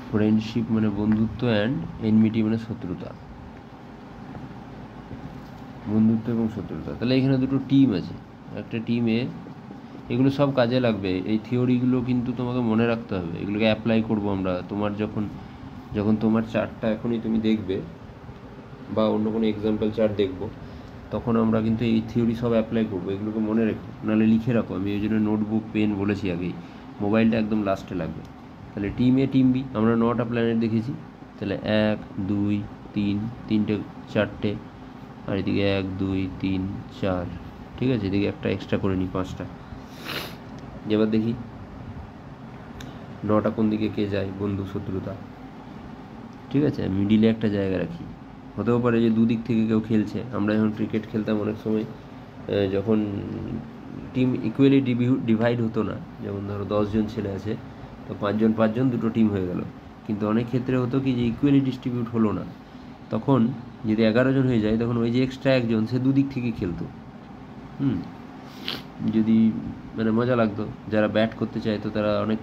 S1: ফ্রেন্ডশিপ মানে বন্ধুত্ব, অ্যান্ড এনিমিটি মানে শত্রুতা, বন্ধুত্ব এবং শত্রুতা। তাহলে এখানে দুটো টিম আছে, একটা টিমে এগুলো সব কাজে লাগবে। এই থিওরিগুলো কিন্তু তোমাকে মনে রাখতে হবে, এগুলোকে অ্যাপ্লাই করবো আমরা। তোমার যখন তোমার চার্টটা এখনই তুমি দেখবে বা অন্য কোনো এক্সাম্পল চার্ট দেখবো, তখন আমরা কিন্তু এই থিওরি সব অ্যাপ্লাই করবো। এগুলোকে মনে রেখো, নাহলে লিখে রাখো। আমি এই জন্য নোটবুক পেন বলেছি আগেই, মোবাইলটা একদম লাস্টে লাগবে। তাহলে টিম এ টিম বি, আমরা 9টা প্ল্যানেট দেখেছি। তাহলে 1, 2, 3, 3টে 4টে, আর এদিকে 1, 2, 3, 4। ঠিক আছে, এদিকে একটা এক্সট্রা করে নিই, 5টা। এবার দেখি 9টা কোন দিকে কে যায়, বন্ধু শত্রুতা। ঠিক আছে, মিডিলে একটা জায়গা রাখি। হতেও পারে যে দুদিক থেকে কেউ খেলছে। আমরা যখন ক্রিকেট খেলতাম অনেক সময়, যখন টিম ইকুয়ালি ডিভাইড হতো না, যেমন ধরো 10 জন ছেলে আছে, তো 5 জন 5 জন, দুটো টিম হয়ে গেল। কিন্তু অনেক ক্ষেত্রে হতো কি যে ইকুয়ালি ডিস্ট্রিবিউট হলো না, তখন যদি 11 জন হয়ে যায়, তখন ওই যে এক্সট্রা একজন সে দুদিক থেকে খেলতো। যদি মানে মজা লাগতো, যারা ব্যাট করতে চাইতো তারা অনেক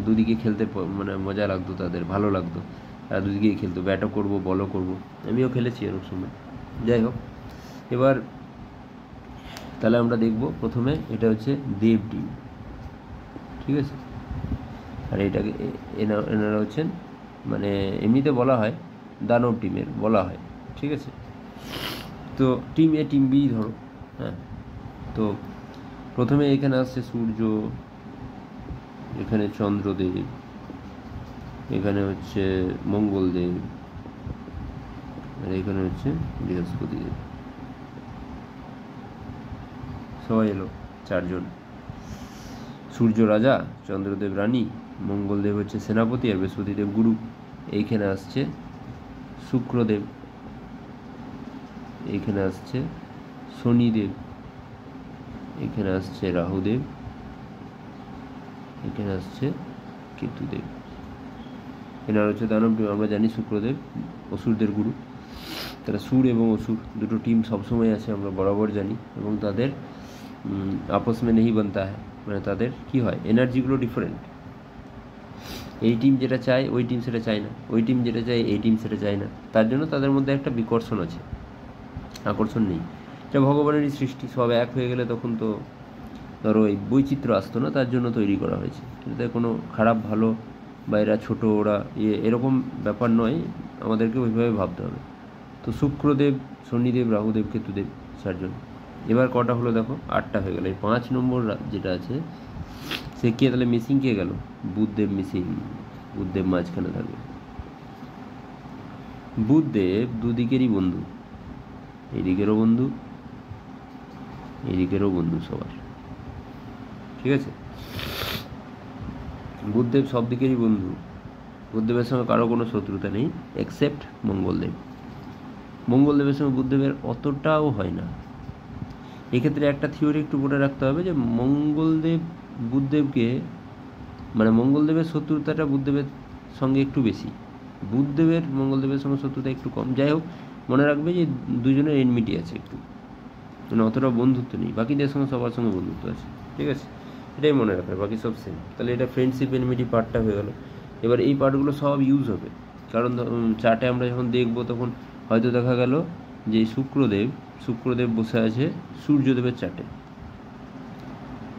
S1: দুদিকে খেলতে মানে মজা লাগতো, তাদের ভালো লাগতো, তারা দুদিকেই খেলতো, ব্যাটও করবো বলও করবো। আমিও খেলেছি অনেক সময়। যাই হোক, এবার তাহলে আমরা দেখব প্রথমে এটা হচ্ছে দেব টিম। ঠিক আছে, আর এটাকে এনারা হচ্ছেন মানে এমনিতে বলা হয় দানব টিমের বলা হয়। ঠিক আছে, তো টিম এ টিম বি ধরো। হ্যাঁ, তো প্রথমে এখানে আসছে সূর্য, এখানে চন্দ্রদেব, এখানে হচ্ছে মঙ্গলদেব, আর এখানে হচ্ছে বৃহস্পতিদেব। সবাই এলো 4 জন। সূর্য রাজা, চন্দ্রদেব রানী, মঙ্গলদেব হচ্ছে সেনাপতি, আর বৃহস্পতিদেব গুরু। এইখানে আসছে শুক্রদেব, এইখানে আসছে শনিদেব, এখানে আসছে রাহুদেব, এখানে আসছে কেতুদেব। এনার হচ্ছে দানব টিম। আমরা জানি শুক্রদেব অসুরদের গুরু। তারা সুর এবং অসুর দুটো টিম সবসময় আছে, আমরা বরাবর জানি, এবং তাদের আপস মে নেই বানতা হ্যায়, মানে তাদের কি হয়, এনার্জিগুলো ডিফারেন্ট। এই টিম যেটা চায় ওই টিম সেটা চায় না, ওই টিম যেটা চায় এই টিম সেটা চায় না। তার জন্য তাদের মধ্যে একটা বিকর্ষণ আছে, আকর্ষণ নেই। এটা ভগবানেরই সৃষ্টি। সব এক হয়ে গেলে তখন তো ধরো এই বৈচিত্র্য আসতো না, তার জন্য তৈরি করা হয়েছে। এটাতে কোনো খারাপ ভালো বা এরা ছোটো ওরা এরকম ব্যাপার নয়, আমাদেরকে ওইভাবে ভাবতে হবে। তো শুক্রদেব, শনিদেব, রাহুদেব, কেতুদেব 4 জন। এবার কটা হলো দেখো, 8টা হয়ে গেল। এই 5 নম্বর যেটা আছে সে কে, তাহলে মিসিং কে গেল, বুধদেব মিসিং। বুধদেব মাঝখানে থাকবে। বুধদেব দুদিকেরই বন্ধু, এদিকেরও বন্ধু এদিকেরও বন্ধু সবার। ঠিক আছে, বুধদেব সব দিকেরই বন্ধু। বুধদেবের সঙ্গে কারো কোনো শত্রুতা নেই এক্সেপ্ট মঙ্গলদেব। মঙ্গলদেবের সঙ্গে বুধদেবের অতটাও হয় না। এক্ষেত্রে একটা থিওরি একটু মনে রাখতে হবে, যে মঙ্গলদেব বুধদেবকে মানে মঙ্গলদেবের শত্রুতাটা বুধদেবের সঙ্গে একটু বেশি, বুধদেবের মঙ্গলদেবের সঙ্গে শত্রুতা একটু কম। যাই হোক, মনে রাখবে যে দুজনের এনমিটি আছে একটু। মানে অতটা বন্ধুত্ব নেই, বাকিদের সঙ্গে সবার সঙ্গে বন্ধুত্ব আছে, ঠিক আছে, এটাই মনে রাখবে, বাকি সব সেম। তাহলে এটা ফ্রেন্ডশিপ এনিমিটি পার্টটা হয়ে গেল। এবার এই পার্টগুলো সব ইউজ হবে, কারণ চার্টে আমরা যখন দেখবো তখন হয়তো দেখা গেল যে শুক্রদেব বসে আছে সূর্যদেবের চার্টে,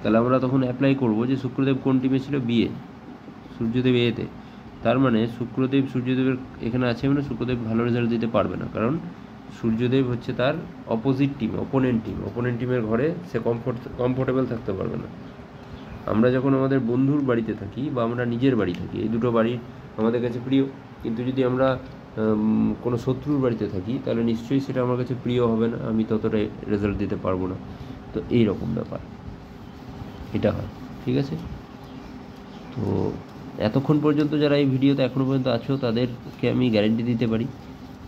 S1: তাহলে আমরা তখন অ্যাপ্লাই করব যে শুক্রদেব কোন টিমে ছিল, বিয়ে, সূর্যদেব এতে, তার মানে সূর্যদেবের এখানে আছে, মানে শুক্রদেব ভালো রেজাল্ট দিতে পারবে না, কারণ সূর্যদেব হচ্ছে তার অপোজিট টিম, অপোনেন্ট টিমের ঘরে সে কমফোর্টেবল থাকতে পারবে না। আমরা যখন আমাদের বন্ধুর বাড়িতে থাকি বা আমরা নিজের বাড়ি থাকি, এই দুটো বাড়ি আমাদের কাছে প্রিয়, কিন্তু যদি আমরা কোনো শত্রুর বাড়িতে থাকি তাহলে নিশ্চয়ই সেটা আমার কাছে প্রিয় হবে না, আমি ততটা রেজাল্ট দিতে পারবো না। তো এই রকম ব্যাপার এটা হয়, ঠিক আছে। তো এতক্ষণ পর্যন্ত যারা এই ভিডিওতে এখনও পর্যন্ত আছো তাদেরকে আমি গ্যারেন্টি দিতে পারি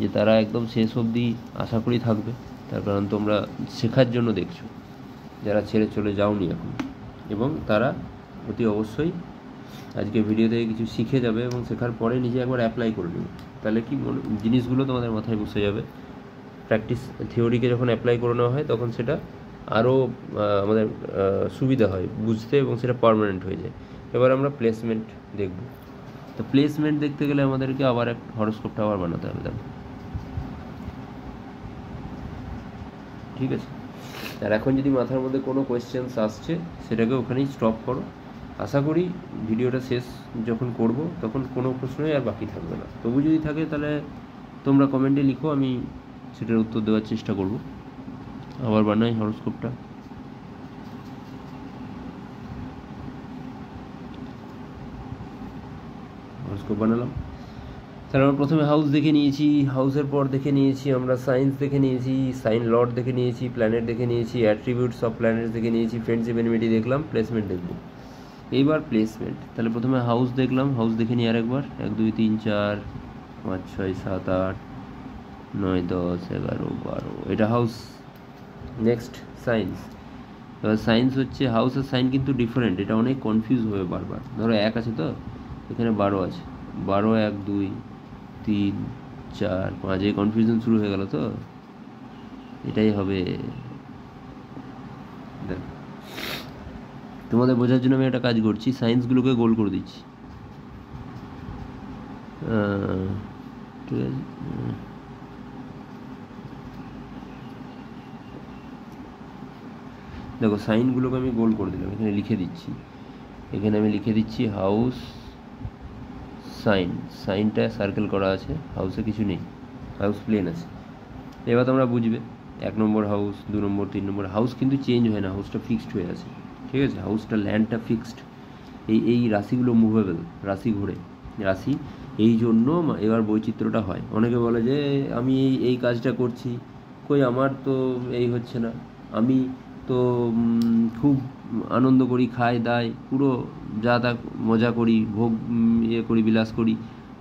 S1: যে তারা একদম শেষ অবধি আশা করি থাকবে, তার কারণ তোমরা শেখার জন্য দেখছো, যারা ছেড়ে চলে যাওনি এখন, এবং তারা অতি অবশ্যই আজকে ভিডিও থেকে কিছু শিখে যাবে এবং শেখার পরে নিজে একবার অ্যাপ্লাই করে নেবে, তাহলে কি জিনিসগুলো তোমাদের মাথায় বসে যাবে। প্র্যাকটিস থিওরিকে যখন অ্যাপ্লাই করে নেওয়া হয় তখন সেটা আরও আমাদের সুবিধা হয় বুঝতে, এবং সেটা পার্মানেন্ট হয়ে যায়। এবার আমরা প্লেসমেন্ট দেখব। তো প্লেসমেন্ট দেখতে গেলে আমাদেরকে আবার এক হরোস্কোপটা আবার বানাতে হবে, দেখো, ঠিক আছে। আর এখন যদি মাথার মধ্যে কোনো কোয়েশ্চেন্স আসছে সেটাকে ওখানেই স্টপ করো। আশা করি ভিডিওটা শেষ যখন করব তখন কোনো প্রশ্নই আর বাকি থাকবে না। তবু যদি থাকে তাহলে তোমরা কমেন্টে লিখো, আমি সেটার উত্তর দেওয়ার চেষ্টা করব। আবার বানাই হরোস্কোপটা। হরোস্কোপ বানালাম। তাহলে আমরা প্রথমে হাউস দেখে নিয়েছি, হাউসের পর দেখে নিয়েছি আমরা সাইন্স দেখে নিয়েছি, সাইন লর্ড দেখে নিয়েছি, প্ল্যানেট দেখে নিয়েছি, অ্যাট্রিবিউটস অফ প্ল্যানেটস দেখে নিয়েছি, ফ্রেন্ডশিপ এনিমিটি দেখলাম, প্লেসমেন্ট দেখব। এইবার প্লেসমেন্ট, তাহলে প্রথমে হাউস দেখলাম, হাউস দেখে নিই আরেকবার। 1 2 3 4 5 6 7 8 9 10 11 12, এটা হাউস। Next science. এবার সাইন্স হচ্ছে, হাউস আর সাইন কিন্তু ডিফারেন্ট, এটা অনেক কনফিউজ হবে বারবার। ধরো 1 আছে, তো এখানে 12 আছে, 12 1 2 3 4 5, এই কনফিউশন শুরু হয়ে গেল। তো এটাই হবে। দেখো, তোমাদের বোঝার জন্য আমি একটা কাজ করছি, সায়েন্সগুলোকে গোল করে দিচ্ছি, ঠিক আছে। দেখো, সাইনগুলোকে আমি গোল করে দিলাম, এখানে লিখে দিচ্ছি, এখানে আমি লিখে দিচ্ছি হাউস সাইনটা সার্কেল করা আছে, হাউসে কিছু নেই, হাউস প্লেন আছে। এবার তোমরা বুঝবে 1 নম্বর হাউস, 2 নম্বর 3 নম্বর হাউস কিন্তু চেঞ্জ হয় না, হাউসটা ফিক্সড হয়ে আছে, ঠিক আছে। হাউসটা ল্যান্ডটা ফিক্সড, এই রাশিগুলো মুভেবল, রাশি ঘোরে, রাশি, এই জন্য এবার বৈচিত্র্যটা হয়। অনেকে বলে যে আমি এই কাজটা করছি, কই আমার তো এই হচ্ছে না, আমি তো খুব আনন্দ করি, খাই দাই, পুরো যা তা মজা করি, ভোগ করি, বিলাস করি,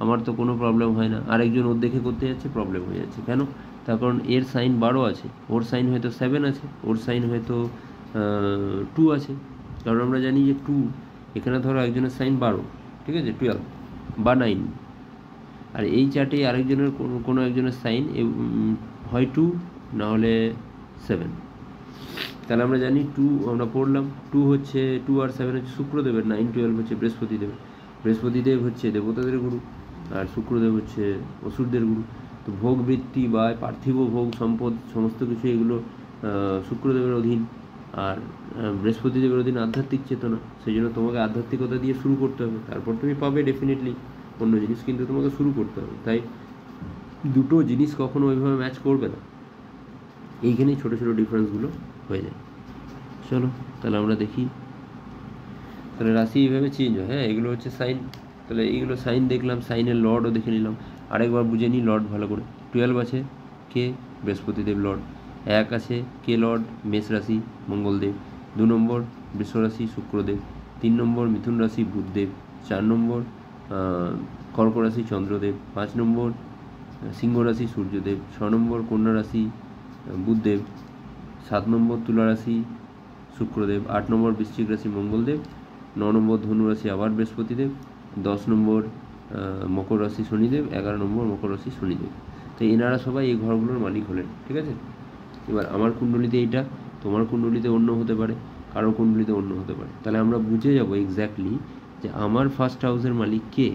S1: আমার তো কোনো প্রবলেম হয় না। আরেকজন ওর দেখে করতে যাচ্ছে, প্রবলেম হয়ে যাচ্ছে। কেন? তার কারণ এর সাইন 12 আছে, ওর সাইন হয়তো 7 আছে, ওর সাইন হয়তো 2 আছে। কারণ আমরা জানি যে 2, এখানে ধরো একজনের সাইন 12, ঠিক আছে, 12 বা 9, আর এই চার্টে আরেকজনের কোনো একজনের সাইন হয় 2, না হলে 7। তাহলে আমরা জানি 2, আমরা পড়লাম 2 হচ্ছে 2 আর 7 হচ্ছে শুক্রদেবের, 9 12 হচ্ছে বৃহস্পতিদেব হচ্ছে দেবতাদের গুরু, আর শুক্রদেব হচ্ছে অসুরদের গুরু। তো ভোগ বৃত্তি বা পার্থিব ভোগ সম্পদ সমস্ত কিছু এগুলো শুক্রদেবের অধীন, আর বৃহস্পতিদেবের অধীন আধ্যাত্মিক চেতনা। সেই জন্য তোমাকে আধ্যাত্মিকতা দিয়ে শুরু করতে হবে, তারপর তুমি পাবে ডেফিনেটলি অন্য জিনিস, কিন্তু তোমাকে শুরু করতে হবে। তাই দুটো জিনিস কখনো ওইভাবে ম্যাচ করবে না, এইখানেই ছোটো ছোটো ডিফারেন্সগুলো হয়ে যায়। চলো তাহলে আমরা দেখি, তাহলে রাশি এইভাবে চেঞ্জ হয়। হ্যাঁ, এগুলো হচ্ছে সাইন, তাহলে এইগুলো সাইন দেখলাম, সাইনের লর্ডও দেখে নিলাম। আরেকবার বুঝে নিই লর্ড ভালো করে। 12 আছে কে? বৃহস্পতিদেব লর্ড। 1 আছে কে লর্ড? মেষ রাশি মঙ্গলদেব। 2 নম্বর বৃষ রাশি শুক্রদেব। 3 নম্বর মিথুন রাশি বুধদেব। 4 নম্বর কর্ক রাশি চন্দ্রদেব। 5 নম্বর সিংহ রাশি সূর্যদেব। 6 নম্বর কন্যা রাশি বুধদেব। 7 নম্বর তুলা রাশি শুক্রদেব। 8 নম্বর বৃশ্চিক রাশি মঙ্গলদেব। 9 নম্বর ধনু রাশি আবার বৃহস্পতিদেব। 10 নম্বর মকর রাশি শনিদেব। 11 নম্বর মকর রাশি শনিদেব। তো এনারা সবাই এই ঘরগুলোর মালিক হলেন, ঠিক আছে। এবার আমার কুণ্ডলিতে এইটা, তোমার কুণ্ডলিতে অন্য হতে পারে, কারো কুণ্ডলিতে অন্য হতে পারে। তাহলে আমরা বুঝে যাব এক্স্যাক্টলি যে আমার ফার্স্ট হাউসের মালিক কে,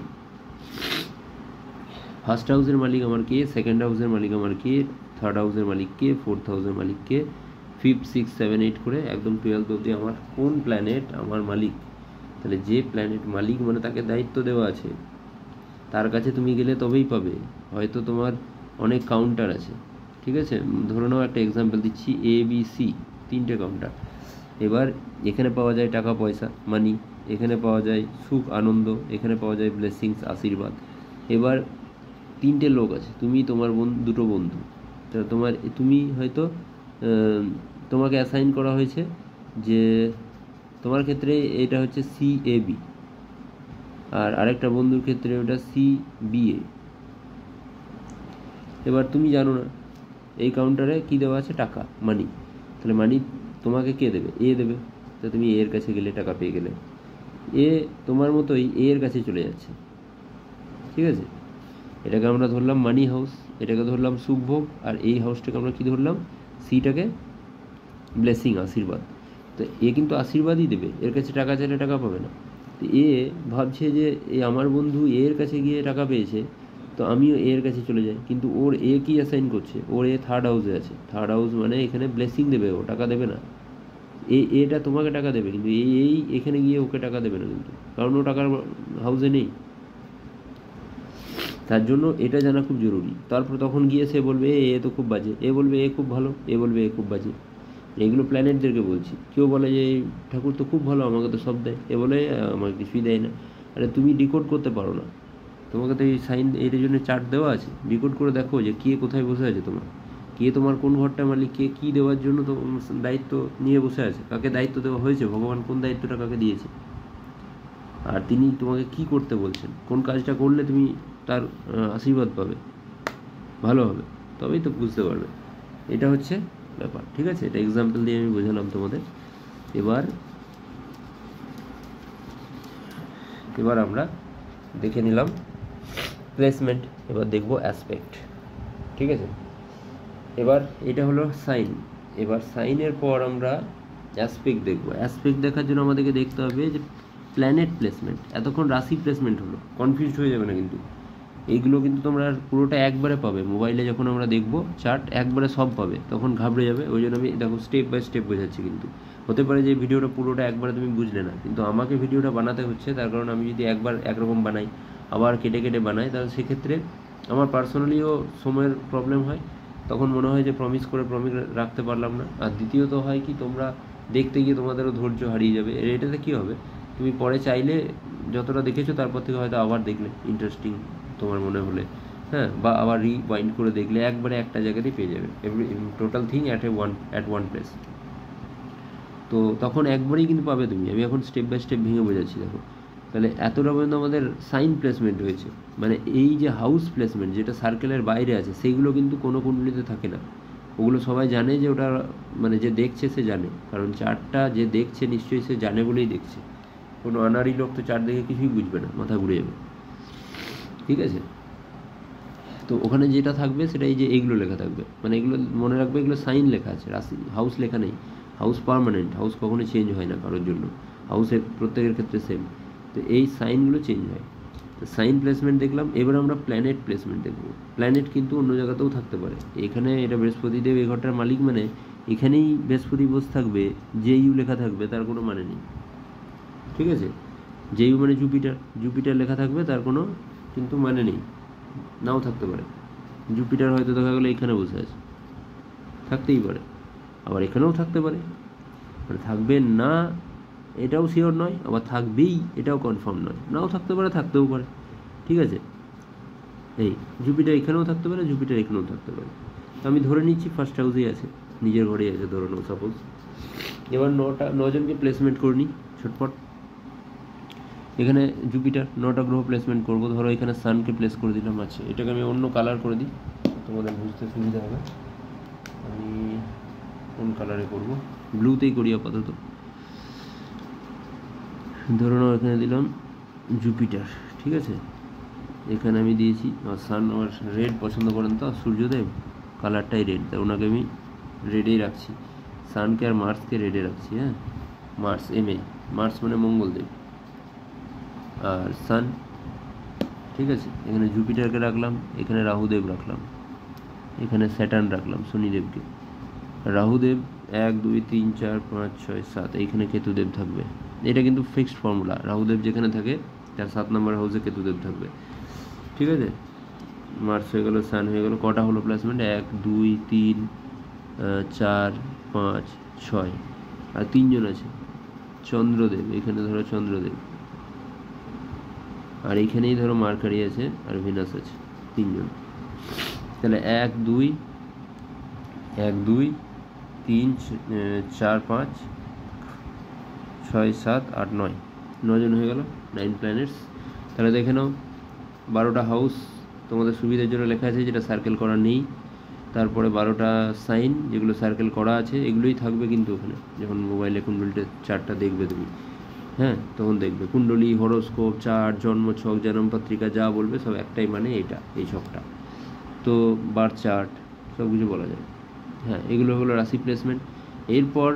S1: ফার্স্ট হাউসের মালিক আমার কে, সেকেন্ড হাউসের মালিক আমার কে, থার্ড হাউসের মালিক কে, ফোর্থ হাউসের মালিক কে, 5, 6, 7, 8 করে একদম 12 অবধি আমার কোন প্ল্যানেট আমার মালিক। তাহলে যে প্ল্যানেট মালিক মানে তাকে দায়িত্ব দেওয়া আছে, তার কাছে তুমি গেলে তবেই পাবে। হয়তো তোমার অনেক কাউন্টার আছে, ঠিক আছে, ধরে নাও একটা এক্সাম্পল দিচ্ছি, ABC 3টে কাউন্টার। এবার এখানে পাওয়া যায় টাকা পয়সা, মানি, এখানে পাওয়া যায় সুখ আনন্দ, এখানে পাওয়া যায় ব্লেসিংস আশীর্বাদ। এবার 3টে লোক আছে, তুমি, তোমার দুটো বন্ধু। তো তুমি হয়তো তোমাকে অ্যাসাইন করা হয়েছে যে তোমার ক্ষেত্রে এটা হচ্ছে CAB, আর আরেকটা বন্ধুর ক্ষেত্রে ওটা CBA। এবার তুমি জানো না এই কাউন্টারে কি দেওয়া আছে, টাকা, মানি। তাহলে মানি তোমাকে কে দেবে, এ দেবে। তো তুমি এর কাছে গেলে টাকা পেয়ে গেলে। এ তোমার মতোই এর কাছে চলে যাচ্ছে, ঠিক আছে। এটাকে আমরা ধরলাম মানি হাউস, এটাকে ধরলাম সুখভোগ, আর এই হাউসটাকে আমরা কি ধরলাম, সিটাকে ব্লেসিং আশীর্বাদ। তো এ কিন্তু আশীর্বাদই দেবে, এর কাছে টাকা চাইলে টাকা পাবে না। তো এ ভাবছে যে আমার বন্ধু এর কাছে গিয়ে টাকা পেয়েছে, তো আমিও এর কাছে চলে যাই। কিন্তু ওর এ কি অ্যাসাইন করছে, ওর এ থার্ড হাউসে আছে। থার্ড হাউস মানে এখানে ব্লেসিং দেবে, ও টাকা দেবে না। এটা তোমাকে টাকা দেবে, কিন্তু এই এখানে গিয়ে ওকে টাকা দেবে না কিন্তু, কারণ ও টাকার হাউসে নেই। তার জন্য এটা জানা খুব জরুরি। তারপর তখন গিয়ে সে বলবে এ তো খুব বাজে, এ বলবে এ খুব ভালো, এ বলবে এ খুব বাজে। এগুলো প্ল্যানেটদেরকে বলছি। কেউ বলে যে ঠাকুর তো খুব ভালো, আমাকে তো সব দেয়, এ বলে আমাকে কিছুই দেয় না। আরে তুমি ডিকোড করতে পারো না, তোমাকে তো এই সাইন এর জন্য চার্ট দেওয়া আছে, ডিকোড করে দেখো যে কে কোথায় বসে আছে, কে তোমার কোন ঘরটা মালিক, কে কী দেওয়ার জন্য তো দায়িত্ব নিয়ে বসে আছে, কাকে দায়িত্ব দেওয়া হয়েছে, ভগবান কোন দায়িত্বটা কাকে দিয়েছে, আর তিনি তোমাকে কি করতে বলছেন, কোন কাজটা করলে তুমি তার আশীর্বাদ পাবে, ভালো হবে, তবেই তো বুঝতে পারবে। এটা হচ্ছে ব্যাপার, ঠিক আছে। এটা এক্সাম্পল দিয়ে আমি বোঝালাম তোমাদের। এবার আমরা দেখে নিলাম প্লেসমেন্ট, এবার দেখব অ্যাসপেক্ট, ঠিক আছে। এবার এটা হলো সাইন। এবার সাইনের পর আমরা অ্যাসপেক্ট দেখব। অ্যাসপেক্ট দেখার জন্য আমাদেরকে দেখতে হবে যে প্ল্যানেট প্লেসমেন্ট। এতক্ষণ রাশি প্লেসমেন্ট হলো, কনফিউজড হয়ে যাবে না কিন্তু। এইগুলো কিন্তু তোমরা পুরোটা একবারে পাবে মোবাইলে, যখন আমরা দেখব চার্ট একবারে সব পাবে, তখন ঘাবড়ে যাবে। ওই জন্য আমি দেখো স্টেপ বাই স্টেপ বোঝাচ্ছি। কিন্তু হতে পারে যে ভিডিওটা পুরোটা একবারে তুমি বুঝলে না, কিন্তু আমাকে ভিডিওটা বানাতে হচ্ছে, তার কারণ আমি যদি একবার একরকম বানাই আবার কেটে কেটে বানাই, তাহলে সেক্ষেত্রে আমার পার্সোনালিও সময়ের প্রবলেম হয়। তখন মনে হয় যে প্রমিস রাখতে পারলাম না। আর দ্বিতীয়ত হয় কি, তোমরা দেখতে গিয়ে তোমাদেরও ধৈর্য হারিয়ে যাবে। এটাতে কী হবে, তুমি পরে চাইলে যতটা দেখেছো তারপর থেকে হয়তো আবার দেখলে ইন্টারেস্টিং তোমার মনে হলে, হ্যাঁ, বা আবার রিওয়াইন্ড করে দেখলে একবারে একটা জায়গাতেই পেয়ে যাবে, total thing at one place. তো তখন একবারেই কিন্তু পাবে তুমি। আমি এখন স্টেপ বাই স্টেপ ভেঙে বোঝাচ্ছি, দেখো। তাহলে এতটা পর্যন্ত আমাদের সাইন প্লেসমেন্ট হয়েছে, মানে এই যে হাউস প্লেসমেন্ট যেটা সার্কেলের বাইরে আছে, সেইগুলো কিন্তু কোনো কুণ্ডলিতে থাকে না। ওগুলো সবাই জানে যে ওটা, মানে যে দেখছে সে জানে, কারণ চার্টটা যে দেখছে নিশ্চয়ই সে জানে বলেই দেখছে। কোনো আনাড়ি লোক তো চার্ট দেখে কিছুই বুঝবে না, মাথা ঘুরে যাবে, ঠিক আছে। তো ওখানে যেটা থাকবে সেটা এই যে এইগুলো লেখা থাকবে, মানে এগুলো মনে রাখবে, এগুলো সাইন লেখা আছে, রাশি। হাউস লেখা নেই। হাউস পার্মানেন্ট, হাউস কখনো চেঞ্জ হয় না কারোর জন্য, হাউসের প্রত্যেকের ক্ষেত্রে সেম। তো এই সাইনগুলো চেঞ্জ হয়। তো সাইন প্লেসমেন্ট দেখলাম। এবার আমরা প্ল্যানেট প্লেসমেন্ট দেখব। প্ল্যানেট কিন্তু অন্য জায়গাতেও থাকতে পারে। এখানে এটা বৃহস্পতিদেব এই ঘরটার মালিক, মানে এখানেই বৃহস্পতি বসে থাকবে, যে ইউ লেখা থাকবে তার কোনো মানে নেই, ঠিক আছে। যে ইউ মানে জুপিটার লেখা থাকবে, তার কোনো কিন্তু মানে নেই, নাও থাকতে পারে। জুপিটার হয়তো দেখা গেলো এখানে বসে আছে, থাকতেই পারে, আবার এখানেও থাকতে পারে, মানে থাকবে না এটাও শিওর নয়, আবার থাকবেই এটাও কনফার্ম নয়, নাও থাকতে পারে, থাকতেও পারে, ঠিক আছে। এই জুপিটার এখানেও থাকতে পারে, জুপিটার এখানেও থাকতে পারে। তো আমি ধরে নিচ্ছি ফার্স্ট হাউসেই আছে, নিজের ঘরেই আছে, ধরে নাও সাপোজ। এবার 9জনকে প্লেসমেন্ট করে নিই ছটপট। এখানে জুপিটার 9টা গ্রহ প্লেসমেন্ট করব। ধরো এখানে সানকে প্লেস করে দিলাম, আছে। এটাকে আমি অন্য কালার করে দিই, তোমাদের বুঝতে সুবিধা হবে। আমি কোন কালারে করব, ব্লুতেই করি আপাতত। ধরো নাও এখানে দিলাম জুপিটার, ঠিক আছে। এখানে আমি দিয়েছি সান, আমার রেড পছন্দ করেন তো সূর্যদেব, কালারটাই রেড, তাই ওনাকে আমি রেডেই রাখছি, সানকে আর মার্সকে রেডে রাখছি। হ্যাঁ, মার্স এমএ, মার্স মানে মঙ্গলদেব, আর সান, ঠিক আছে। এখানে জুপিটারকে রাখলাম, এখানে রাহুদেব রাখলাম, এখানে স্যাটার্ন রাখলাম শনিদেবকে। রাহুদেব 1 2 3 4 5 6 7, এইখানে কেতুদেব থাকবে। এটা কিন্তু ফিক্সড ফর্মুলা, রাহুদেব যেখানে থাকে তার 7 নম্বর হাউসে কেতুদেব থাকবে, ঠিক আছে। মার্স হয়ে গেল, সান হয়ে গেল। কটা হলো প্লেসমেন্ট? 1 2 3 4 5 6, আর 3 জন আছে। চন্দ্রদেব, এখানে ধরো চন্দ্রদেব, আর এইখানেই ধরো মার্কারি আছে আর ভিনাস আছে, 3 জন। তাহলে 1 2 3 4 5 6 7 8 9, 9 জন হয়ে গেল, 9 প্ল্যানেটস। তাহলে দেখে নাও 12টা হাউস তোমাদের সুবিধার জন্য লেখা আছে, যেটা সার্কেল করা নেই। তারপরে 12টা সাইন যেগুলো সার্কেল করা আছে, এগুলোই থাকবে কিন্তু ওখানে যখন মোবাইলে কুণ্ডলিতে চার্টটা দেখবে তুমি, হ্যাঁ, তখন দেখবে কুণ্ডলী, হরোস্কোপ, চার্ট, জন্মছক, জন্মপত্রিকা যা বলবে সব একটাই, মানে এটা, এই ছকটা। তো বার চার্ট সব কিছু বলা যায়। হ্যাঁ, এগুলো হলো রাশি প্লেসমেন্ট। এরপর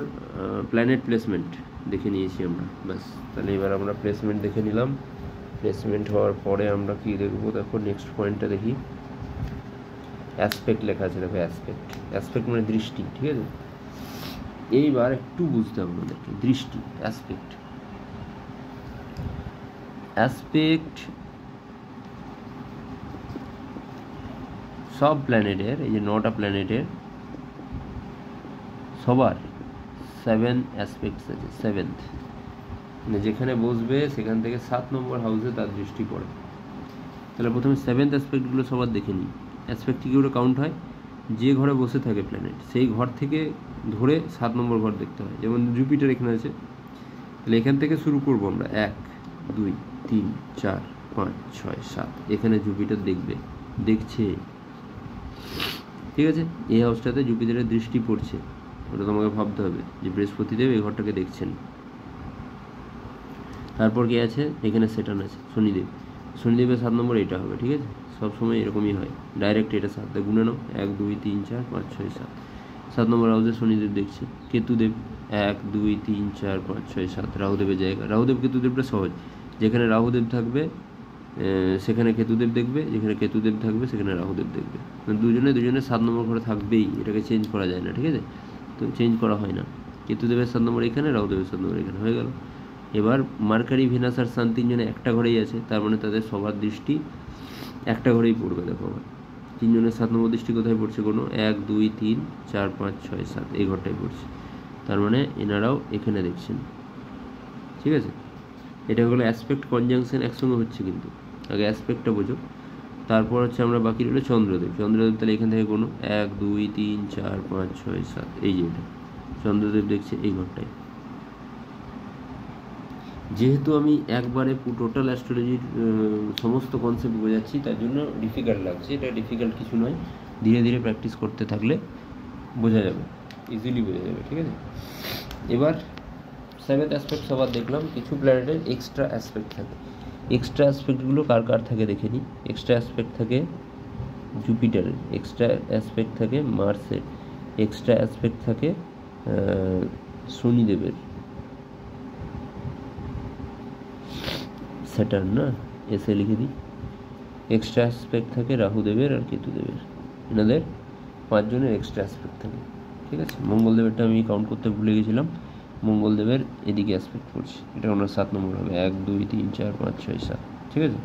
S1: প্ল্যানেট প্লেসমেন্ট দেখে নিয়েছি আমরা, ব্যাস। তাহলে এবার আমরা প্লেসমেন্ট দেখে নিলাম। প্লেসমেন্ট হওয়ার পরে আমরা কি দেখবো? দেখো নেক্সট পয়েন্টটা দেখি, অ্যাসপেক্ট লেখা আছে, দেখো অ্যাসপেক্ট। অ্যাসপেক্ট মানে দৃষ্টি, ঠিক আছে। এইবার একটু বুঝতে হবে আমাদেরকে দৃষ্টি, অ্যাসপেক্ট। অ্যাসপেক্ট সব প্ল্যানেটের, এই যে 9টা প্ল্যানেটের সবার 7 অ্যাসপেক্টস আছে, 7th, মানে যেখানে বসবে সেখান থেকে 7 নম্বর হাউসে তার দৃষ্টি পড়ে। তাহলে প্রথমে 7th অ্যাসপেক্টগুলো সবার দেখে নিই। অ্যাসপেক্ট কী করে কাউন্ট হয়? যে ঘরে বসে থাকে প্ল্যানেট, সেই ঘর থেকে ধরে 7 নম্বর ঘর দেখতে হয়। যেমন জুপিটার এখানে আছে, তাহলে এখান থেকে শুরু করবো আমরা, 1 2 3 4 5 6 7, এখানে জুপিটার দেখছে, ঠিক আছে। এই হাউসটাতে জুপিটারের দৃষ্টি পড়ছে, ওটা তোমাকে ভাবতে হবে যে বৃহস্পতিদেব এই ঘরটাকে দেখছেন। তারপর কি আছে? এখানে স্যাটার্ন আছে, শনিদেবের 7 নম্বর এটা হবে, ঠিক আছে। সবসময় এরকমই হয়, ডাইরেক্ট এটা 7 গুণে নাও, 1 2 3 4 5 6 7, 7 নম্বর হাউসে শনিদেব দেখছে। কেতুদেব 1 2 3 4 5 6 7, রাহুদেবের জায়গা। রাহুদেব কেতুদেবটা সহজ, যেখানে রাহুদেব থাকবে সেখানে কেতুদেব দেখবে, যেখানে কেতুদেব থাকবে সেখানে রাহুদেব দেখবে। দুজনে 7 নম্বর ঘরে থাকবেই, এটাকে চেঞ্জ করা যায় না, ঠিক আছে। তো চেঞ্জ করা হয় না। কেতুদেবের 7 নম্বর এখানে, রাহুদেবের 7 নম্বর এখানে, হয়ে গেল। এবার মার্কারি, ভেনাস আর সান 3 জনে একটা ঘরেই আছে, তার মানে তাদের সবার দৃষ্টি একটা ঘরেই পড়বে। দেখো আবার 3 জনের 7 নম্বর দৃষ্টি কোথায় পড়ছে? কোনো 1 2 3 4 5 6 7, এই ঘরটাই পড়ছে, তার মানে এনারাও এখানে দেখছেন, ঠিক আছে। এটা হলো অ্যাসপেক্ট কনজাংশন, একসঙ্গে হচ্ছে কিন্তু। আগে অ্যাসপেক্টটা বোঝো, তারপর হচ্ছে আমরা বাকি রইল চন্দ্রদেব। তাহলে এখান থেকে কোনো 1 2 3 4 5 6 7, এই যে এটা চন্দ্রদেব দেখছে এই ঘরটাই। যেহেতু আমি একবারে টোটাল অ্যাস্ট্রোলজির সমস্ত কনসেপ্ট বোঝাচ্ছি, তার জন্য ডিফিকাল্ট লাগছে। এটা ডিফিকাল্ট কিছু নয়, ধীরে ধীরে প্র্যাকটিস করতে থাকলে বোঝা যাবে, ইজিলি বোঝা যাবে, ঠিক আছে। এবার 7th অ্যাসপেক্ট সবার দেখলাম। কিছু প্ল্যানেটের এক্সট্রা অ্যাসপেক্ট থাকে। এক্সট্রা অ্যাসপেক্টগুলো কার কার থাকে দেখে নিই। এক্সট্রা অ্যাসপেক্ট থাকে জুপিটারের, এক্সট্রা অ্যাসপেক্ট থাকে মার্সের, এক্সট্রা অ্যাসপেক্ট থাকে শনিদেবের, স্যাটার্ন না, এসে লিখে দিই। এক্সট্রা অ্যাসপেক্ট থাকে রাহুদেবের আর কেতুদেবের, এনাদের 5 জনের এক্সট্রা অ্যাসপেক্ট থাকে, ঠিক আছে। মঙ্গলদেবেরটা আমি কাউন্ট করতে ভুলে গেছিলাম, মঙ্গলদেবের এদিকে অ্যাসপেক্ট পড়ছে, এটা ওনার 7 নম্বর হবে, 1 2 3 4 5 6 7, ঠিক আছে।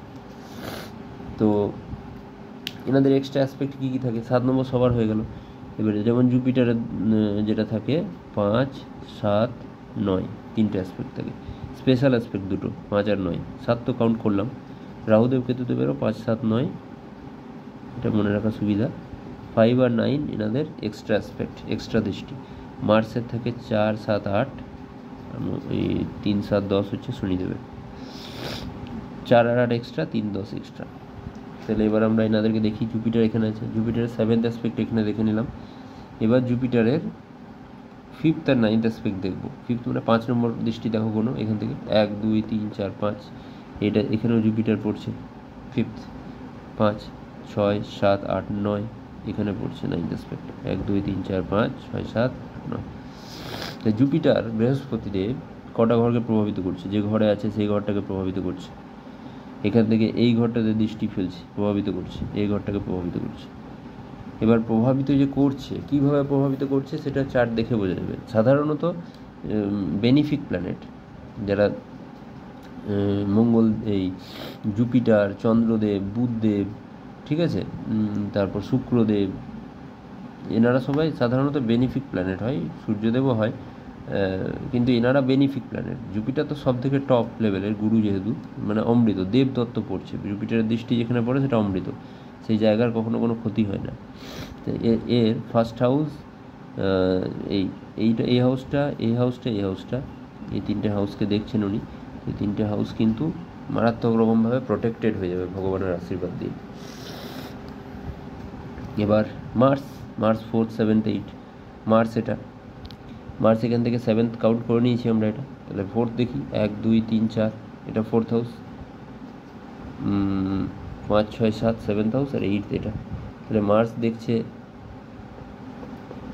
S1: তো এনাদের এক্সট্রা অ্যাসপেক্ট কী কী থাকে? 7 নম্বর সবার হয়ে গেল। এবারে যেমন জুপিটারের যেটা থাকে 5 7 9, 3টে অ্যাসপেক্ট থাকে। স্পেশাল অ্যাসপেক্ট দুটো, 5 আর 9, 7 তো কাউন্ট করলাম। রাহুদেব কেতুদেবেরও 5 7 9, এটা মনে রাখা সুবিধা। 5 আর 9 এনাদের এক্সট্রা অ্যাসপেক্ট, এক্সট্রা দৃষ্টি। মার্সের থাকে 4 7 8, এই 3 7 10 হচ্ছে শনিদেবের, 4 আর 8 এক্সট্রা, 3 10 এক্সট্রা। তাহলে এবার আমরা এনাদেরকে দেখি। জুপিটার এখানে আছে, জুপিটারের 7th অ্যাসপেক্ট এখানে দেখে নিলাম। এবার জুপিটারের 5th আর 9th অ্যাসপেক্ট দেখবো। 5th মানে 5 নম্বর দৃষ্টি দেখো কোনো এখান থেকে, 1 2 3 4 5, এটা এখানেও জুপিটার পড়ছে 5th, 5 6 7 8 9, এখানে পড়ছে 9th অ্যাসপেক্ট, 1 2 3 4 5 6 7 8 9। তাই জুপিটার বৃহস্পতিতে কটা ঘরকে প্রভাবিত করছে? যে ঘরে আছে সেই ঘরটাকে প্রভাবিত করছে। এখান থেকে এই ঘরটাতে দৃষ্টি ফেলছে, প্রভাবিত করছে, এই ঘরটাকে প্রভাবিত করছে। এবার প্রভাবিত যে করছে, কীভাবে প্রভাবিত করছে সেটা চার্ট দেখে বোঝা যাবে। সাধারণত বেনিফিক প্ল্যানেট যারা মঙ্গল, এই জুপিটার, চন্দ্রদেব, বুধদেব, ঠিক আছে, তারপর শুক্রদেব, এনারা সবাই সাধারণত বেনিফিক প্ল্যানেট হয়, সূর্যদেবও হয়, কিন্তু এনারা বেনিফিক প্ল্যানেট। জুপিটার তো সব থেকে টপ লেভেলের গুরু, যেহেতু মানে অমৃত, দেবদত্ত পড়ছে, জুপিটারের দৃষ্টি যেখানে পড়ে সেটা অমৃত, সেই জায়গার কখনো কোনো ক্ষতি হয় না। তো এর ফার্স্ট হাউস, এই হাউসটা, এই হাউসটা, এই তিনটে হাউসকে দেখছেন উনি। এই তিনটে হাউস কিন্তু মারাত্মক রকমভাবে প্রোটেক্টেড হয়ে যাবে ভগবানের আশীর্বাদ দিয়ে। এবার মার্স 4th 7th 8, মার্স এখান থেকে 7th কাউন্ট করে নিয়েছি আমরা। এটা তাহলে 4th দেখি, 1 2 3 4, এটা 4th হাউস, 5 6 7 7th হাউস, আর 8th এটা। তাহলে মার্স দেখছে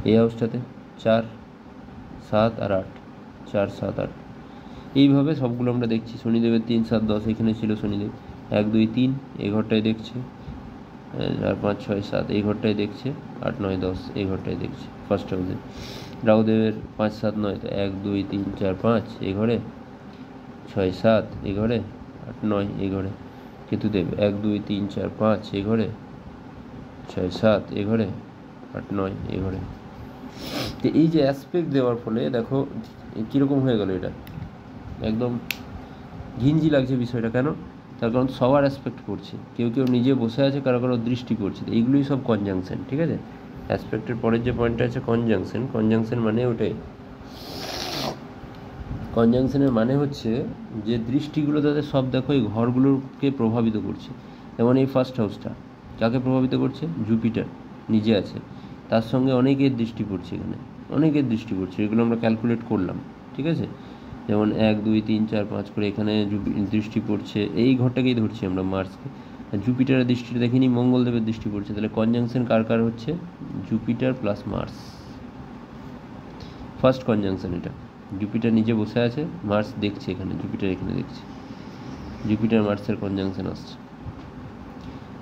S1: এই হাউসটাতে 4 7 আর 8, 4 7 8, এইভাবে সবগুলো আমরা দেখছি। শনিদেবের 3 7 10 এখানে ছিল শনিদেব, 1 2 3 এই ঘরটায় দেখছে, 4 5 6 7 এই ঘরটায় দেখছে, 8 9 10 এই ঘরটায় দেখছে ফার্স্ট হাউসে। রাহুদেবের 5 7 9, তো 1 2 3 4 5 এই ঘরে, 6 7 এই ঘরে, 8 9 এই ঘরে। কেতুদেব 1 2 3 4 5 এই ঘরে, 6 7 এই ঘরে, 8 9 এই ঘরে। তো এই যে অ্যাসপেক্ট দেওয়ার ফলে দেখো কীরকম হয়ে গেল, এটা একদম ঘিঞ্জি লাগছে বিষয়টা। কেন? তার কারণ সবার অ্যাসপেক্ট করছে, কেউ কেউ নিজে বসে আছে, কারো কারো দৃষ্টি পড়ছে। এইগুলোই সব কনজাংশন, ঠিক আছে। অ্যাসপেক্টের পরের যে পয়েন্টটা আছে কনজাংশন মানে ওটাই। কনজাংশনের মানে হচ্ছে যে দৃষ্টিগুলো তাদের সব দেখো এই ঘরগুলোকে প্রভাবিত করছে। যেমন এই ফার্স্ট হাউসটা কাকে প্রভাবিত করছে? জুপিটার নিজে আছে, তার সঙ্গে অনেকের দৃষ্টি পড়ছে, এখানে অনেকের দৃষ্টি পড়ছে, এগুলো আমরা ক্যালকুলেট করলাম, ঠিক আছে। যেমন 1 2 3 4 5 করে এখানে দৃষ্টি পড়ছে, এই ঘরটাকেই ধরছি আমরা মার্সকে। জুপিটারের দৃষ্টিটা দেখিনি, মঙ্গলদেবের দৃষ্টি পড়ছে। তাহলে কনজাংশন কার কার হচ্ছে? Jupiter plus Mars, first conjunction এটা। জুপিটার নিজে বসে আছে, মার্স দেখছে এখানে, জুপিটার এখানে দেখছে, জুপিটার মার্সের কনজাংশন আসছে।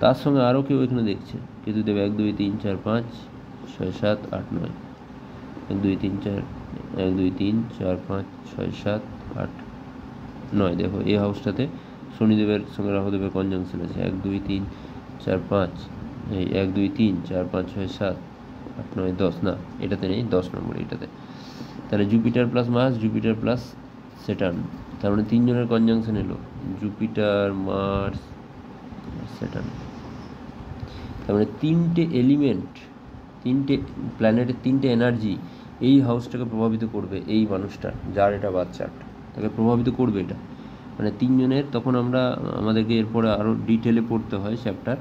S1: তার সঙ্গে আরও কেউ এখানে দেখছে, কেতুদেব 1 2 3 4 5 6 7 8 9, 1 2 3 4 1 2 3 4 5 6 7 8 9। দেখো এই হাউসটাতে শনিদেবের সঙ্গে রাহুদেবের কনজাংশন আছে, 1 2 3 4 5, এই 1 2 3 4 5 6 7 8 9 10, না এটাতে নেই, 10 নম্বর এটাতে। তাহলে Jupiter plus Mars, Jupiter plus Saturn, তার মানে তিনজনের কনজাংশন এলো, জুপিটার মার্স স্যাটার্ন। তার মানে তিনটে এলিমেন্ট, তিনটে প্ল্যানেটের তিনটে এনার্জি এই হাউসটাকে প্রভাবিত করবে। এই মানুষটা যার এটা বাচ্চাটা তাকে প্রভাবিত করবে এটা, মানে তিনজনের। তখন আমরা আমাদেরকে এরপরে আরও ডিটেলে পড়তে হয় চ্যাপ্টার,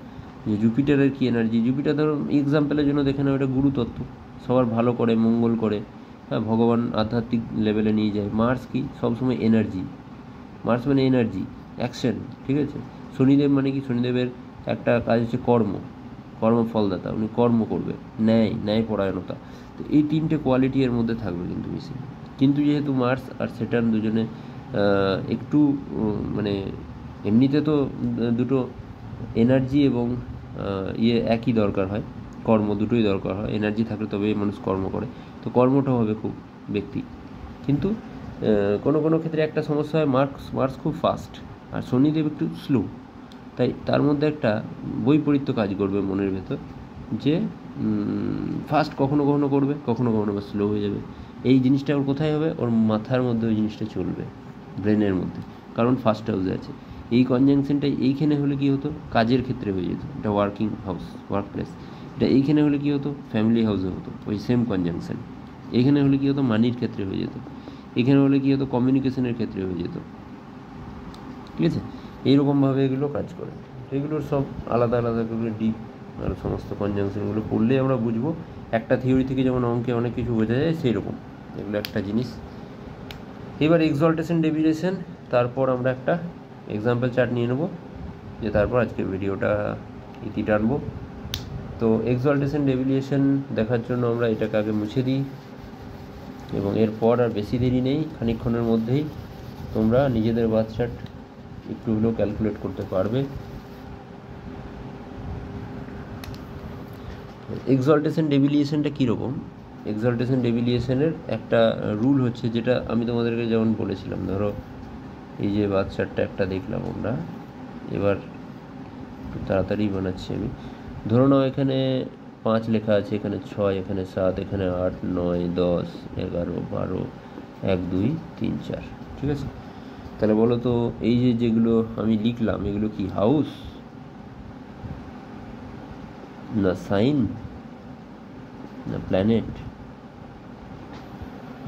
S1: যে জুপিটারের কী এনার্জি। জুপিটার ধরো এক্সাম্পলের জন্য দেখে নাও, এটা গুরুতত্ত্ব, সবার ভালো করে, মঙ্গল করে, হ্যাঁ, ভগবান আধ্যাত্মিক লেভেলে নিয়ে যায়। মার্স কি? সবসময় এনার্জি, মার্স মানে এনার্জি, অ্যাকশন, ঠিক আছে। শনিদেব মানে কি? শনিদেবের একটা কাজ হচ্ছে কর্মফলদাতা, উনি কর্ম করবে, ন্যায়পরায়ণতা। তো এই তিনটে কোয়ালিটি এর মধ্যে থাকবে কিন্তু বেশি। কিন্তু যেহেতু মার্স আর স্যাটার্ন দুজনে একটু মানে এমনিতে তো দুটো এনার্জি এবং একই দরকার হয়, কর্ম দুটোই দরকার হয়। এনার্জি থাকলে তবেই মানুষ কর্ম করে, তো কর্মটা হবে খুব ব্যক্তি। কিন্তু কোনো কোনো ক্ষেত্রে একটা সমস্যা হয়, মার্স খুব ফাস্ট আর শনিদেব একটু স্লো। তাই তার মধ্যে একটা বৈপরীত্য কাজ করবে মনের ভেতর, যে ফাস্ট কখনো কখনো করবে, কখনো কখনো বা স্লো হয়ে যাবে। এই জিনিসটা ওর কোথায় হবে? ওর মাথার মধ্যে ওই জিনিসটা চলবে, ব্রেনের মধ্যে, কারণ ফার্স্ট হাউসে আছে। এই কনজাংশনটা এইখানে হলে কী হতো? কাজের ক্ষেত্রে হয়ে যেত, এটা ওয়ার্কিং হাউস, ওয়ার্ক প্লেস। এটা এইখানে হলে কী হতো? ফ্যামিলি হাউসে হতো ওই সেম কনজাংশন। এখানে হলে কী হতো? মানির ক্ষেত্রে হয়ে যেত। এখানে হলে কী হতো? কমিউনিকেশনের ক্ষেত্রে হয়ে যেত, ঠিক আছে। এইরকমভাবে এগুলো কাজ করে। এগুলোর সব আলাদা আলাদা করে ডিপ আর সমস্ত কনজাংশনগুলো পড়লেই আমরা বুঝবো। একটা থিওরি থেকে যেমন অঙ্কে অনেক কিছু বোঝা যায়, সেই রকম এগুলো একটা জিনিস। এবার এক্সল্টেশন, ডেভিয়েশন, তারপর আমরা একটা এক্সাম্পল চার্ট নিয়ে নেবো, যে তারপর আজকে ভিডিওটা ইতি টানবো। তো এক্সল্টেশন ডেভিলিয়েশন দেখার জন্য আমরা এটাকে আগে মুছে দিই, এবং এরপর আর বেশি দেরি নেই, খানিকক্ষণের মধ্যেই তোমরা নিজেদের বার্থ চার্ট একটু হলেও ক্যালকুলেট করতে পারবে। এক্সল্টেশন ডেভিলিয়েশনটা কীরকম? এক্সল্টেশন ডেভিলিয়েশনের একটা রুল হচ্ছে, যেটা আমি তোমাদেরকে যেমন বলেছিলাম, ধরো এই যে বার্থ চার্টটা একটা দেখলাম আমরা, এবার একটু তাড়াতাড়ি বানাচ্ছি আমি। ধরো নাও এখানে 5 লেখা আছে, এখানে 6, এখানে 7, এখানে 8, 9, 10, 11, 12, 1, 2, 3, 4, ঠিক আছে? তাহলে বলো তো এই যেগুলো আমি লিখলাম এগুলো কি হাউস, না সাইন, না প্ল্যানেট?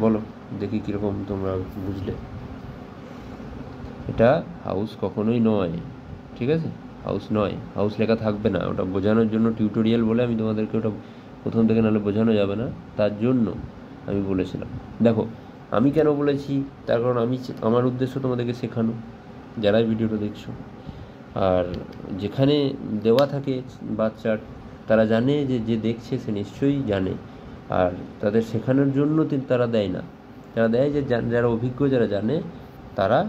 S1: বলো দেখি কীরকম তোমরা বুঝলে। এটা হাউস কখনোই নয়, ঠিক আছে? হাউস নয়, হাউস লেখা থাকবে না। ওটা বোঝানোর জন্য টিউটোরিয়াল বলে আমি তোমাদেরকে ওটা প্রথম থেকে নাহলে বোঝানো যাবে না, তার জন্য আমি বলেছিলাম। দেখো আমি কেন বলেছি, তার কারণ আমার উদ্দেশ্য তোমাদেরকে শেখানো, যারাই ভিডিওটা দেখছো। আর যেখানে দেওয়া থাকে বার্থ চার্ট, তারা জানে যে দেখছে সে নিশ্চয়ই জানে, আর তাদের শেখানোর জন্য তারা দেয় না, তারা দেয় যে যারা অভিজ্ঞ, যারা জানে, তারা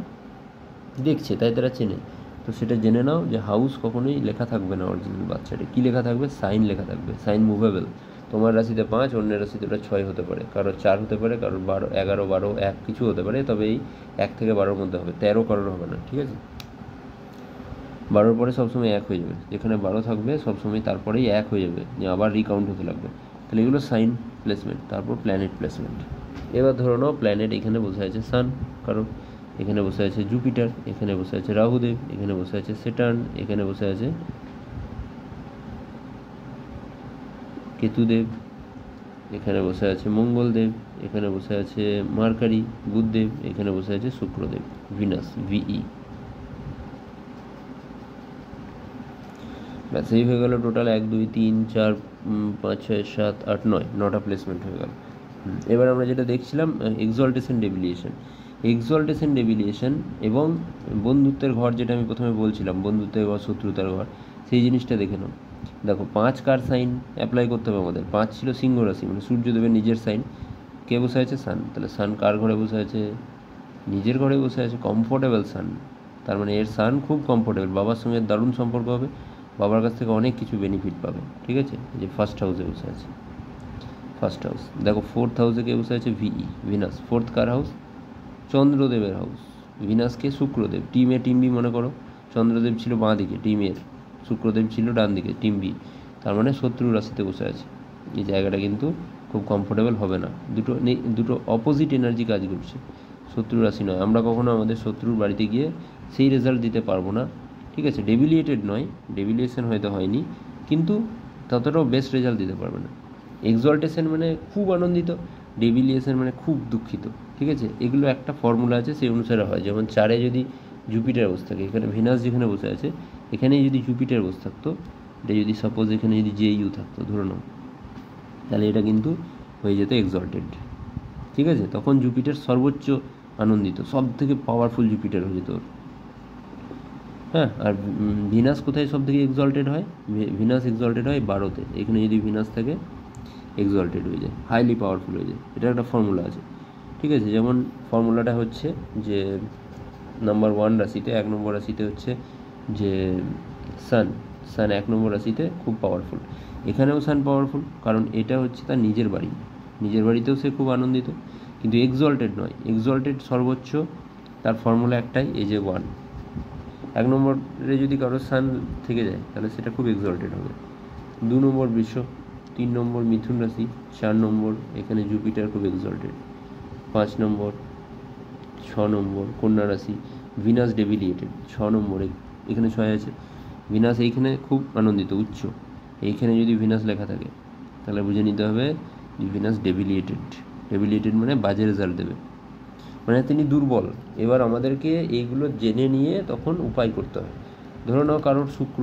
S1: দেখছে তাই তারা চেনে। তো সেটা জেনে নাও যে হাউস কখনোই লেখা থাকবে না অরিজিনাল বার্থ চার্টে। কী লেখা থাকবে? সাইন লেখা থাকবে। Sign movable. তোমার রাশিতে 5, অন্যের রাশিতে ওটা 6 হতে পারে, কারোর 4 হতে পারে, কারোর 12, 11, 12, 1 কিছু হতে পারে, তবে এই 1 থেকে 12-র মধ্যে হবে, 13 কারোর হবে না, ঠিক আছে? 12-র পরে সবসময় 1 হয়ে যাবে, যেখানে 12 থাকবে সবসময় তারপরেই 1 হয়ে যাবে, যে আবার রিকাউন্ট হতে লাগবে। তাহলে এগুলো সাইন প্লেসমেন্ট। তারপর প্ল্যানেট প্লেসমেন্ট। এবার ধরো নাও প্ল্যানেট এখানে বসে আছে সান, কারণ এখানে বসে আছে জুপিটার, এখানে বসে আছে রাহুদেব, এখানে বসে আছে স্যাটার্ন, এখানে বসে আছে কেতুদেব, এখানে বসে আছে মঙ্গলদেব, এখানে বসে আছে মার্কারি বুধদেব, এখানে বসে আছে শুক্রদেব, ভিনাস ভিই। ব্যাস এই হয়ে গেল টোটাল 1, 2, 3, 4, 5, 6, 7, 8, 9, 9টা প্লেসমেন্ট হয়ে গেল। এবার আমরা যেটা দেখছিলাম এক্সল্টেশন ডেভিলিয়েশন। এক্সল্টেশন ডেভিলিয়েশন এবং বন্ধুত্বের ঘর, যেটা আমি প্রথমে বলছিলাম, বন্ধুত্বের ঘর, শত্রুতার ঘর, সেই জিনিসটা দেখে নাও। দেখো 5 কার সাইন অ্যাপ্লাই করতে হবে আমাদের? 5 ছিল সিংহ রাশি, মানে সূর্যদেবের নিজের সাইন। কে বসে আছে? সান। তাহলে সান কার ঘরে বসে আছে? নিজের ঘরে বসে আছে। কমফোর্টেবল সান, তার মানে এর সান খুব কমফোর্টেবল, বাবার সঙ্গে দারুণ সম্পর্ক হবে, বাবার কাছ থেকে অনেক কিছু বেনিফিট পাবে, ঠিক আছে? যে ফার্স্ট হাউসে বসে আছে, ফার্স্ট হাউস। দেখো 4th হাউসে কে বসে আছে? ভিই, ভিনাস। 4th কার হাউস? চন্দ্রদেবের হাউস। ভিনাসকে Shukradev, team A team B মনে করো। চন্দ্রদেব ছিল বাঁ দিকে টিমের, শুক্রদেব ছিল ডান দিকে টিম বি, তার মানে শত্রু রাশিতে বসে আছে। এই জায়গাটা কিন্তু খুব কমফোর্টেবল হবে না, দুটো অপোজিট এনার্জি কাজ করছে, শত্রু রাশি নয়। আমরা কখনো আমাদের শত্রুর বাড়িতে গিয়ে সেই রেজাল্ট দিতে পারবো না, ঠিক আছে? ডেভিলিয়েটেড নয়, ডেভিলিয়েশন হয়তো হয়নি, কিন্তু ততটাও বেস্ট রেজাল্ট দিতে পারবে না। এক্সল্টেশন মানে খুব আনন্দিত, ডেভিলিয়েশন মানে খুব দুঃখিত, ঠিক আছে? এগুলো একটা ফর্মুলা আছে, সেই অনুসারে হয়। যেমন 4-এ যদি জুপিটার বসে থাকে, এখানে ভিনাস যেখানে বসে আছে, এখানে যদি জুপিটার বসে থাকতো, এটা যদি সাপোজ এখানে যদি জেইউ থাকতো ধরে নাও, তাহলে এটা কিন্তু হয়ে যেত এক্সল্টেড, ঠিক আছে? তখন জুপিটার সর্বোচ্চ আনন্দিত, সব থেকে পাওয়ারফুল জুপিটার হয়ে যেত। হ্যাঁ, আর ভিনাস কোথায় সব থেকে এক্সল্টেড হয়? ভিনাস এক্সল্টেড হয় 12-তে। এখানে যদি ভিনাস থাকে এক্সল্টেড হয়ে যায়, হাইলি পাওয়ারফুল হয়ে যায়। এটা একটা ফর্মুলা আছে, ঠিক আছে? যেমন ফর্মুলাটা হচ্ছে যে নাম্বার 1 রাশিতে, 1 নম্বর রাশিতে হচ্ছে যে সান 1 নম্বর রাশিতে খুব পাওয়ারফুল। এখানেও সান পাওয়ারফুল, কারণ এটা হচ্ছে তার নিজের বাড়ি, নিজের বাড়িতেও সে খুব আনন্দিত, কিন্তু এক্সল্টেড নয়। এক্সল্টেড সর্বোচ্চ, তার ফর্মুলা একটাই, এই যে 1। 1 নম্বরে যদি কারো সান থেকে যায় তাহলে সেটা খুব এক্সল্টেড হবে। 2 নম্বর বৃষ, 3 নম্বর মিথুন রাশি, 4 নম্বর এখানে জুপিটার খুব এক্সল্টেড, 5 নম্বর, 6 নম্বর কন্যা রাশি, ভিনাস ডেভিলিয়েটেড। 6 নম্বরে এখানে 6 আছে, ভিনাস এইখানে খুব আনন্দিত, উচ্চ। এইখানে যদি ভিনাস লেখা থাকে তাহলে বুঝে নিতে হবে যে ভিনাস ডেভিলিয়েটেড। ডেভিলিয়েটেড মানে বাজে রেজাল্ট দেবে, মানে তিনি দুর্বল। এবার আমাদেরকে এইগুলো জেনে নিয়ে তখন উপায় করতে হয়। ধরো নাও কারোর শুক্র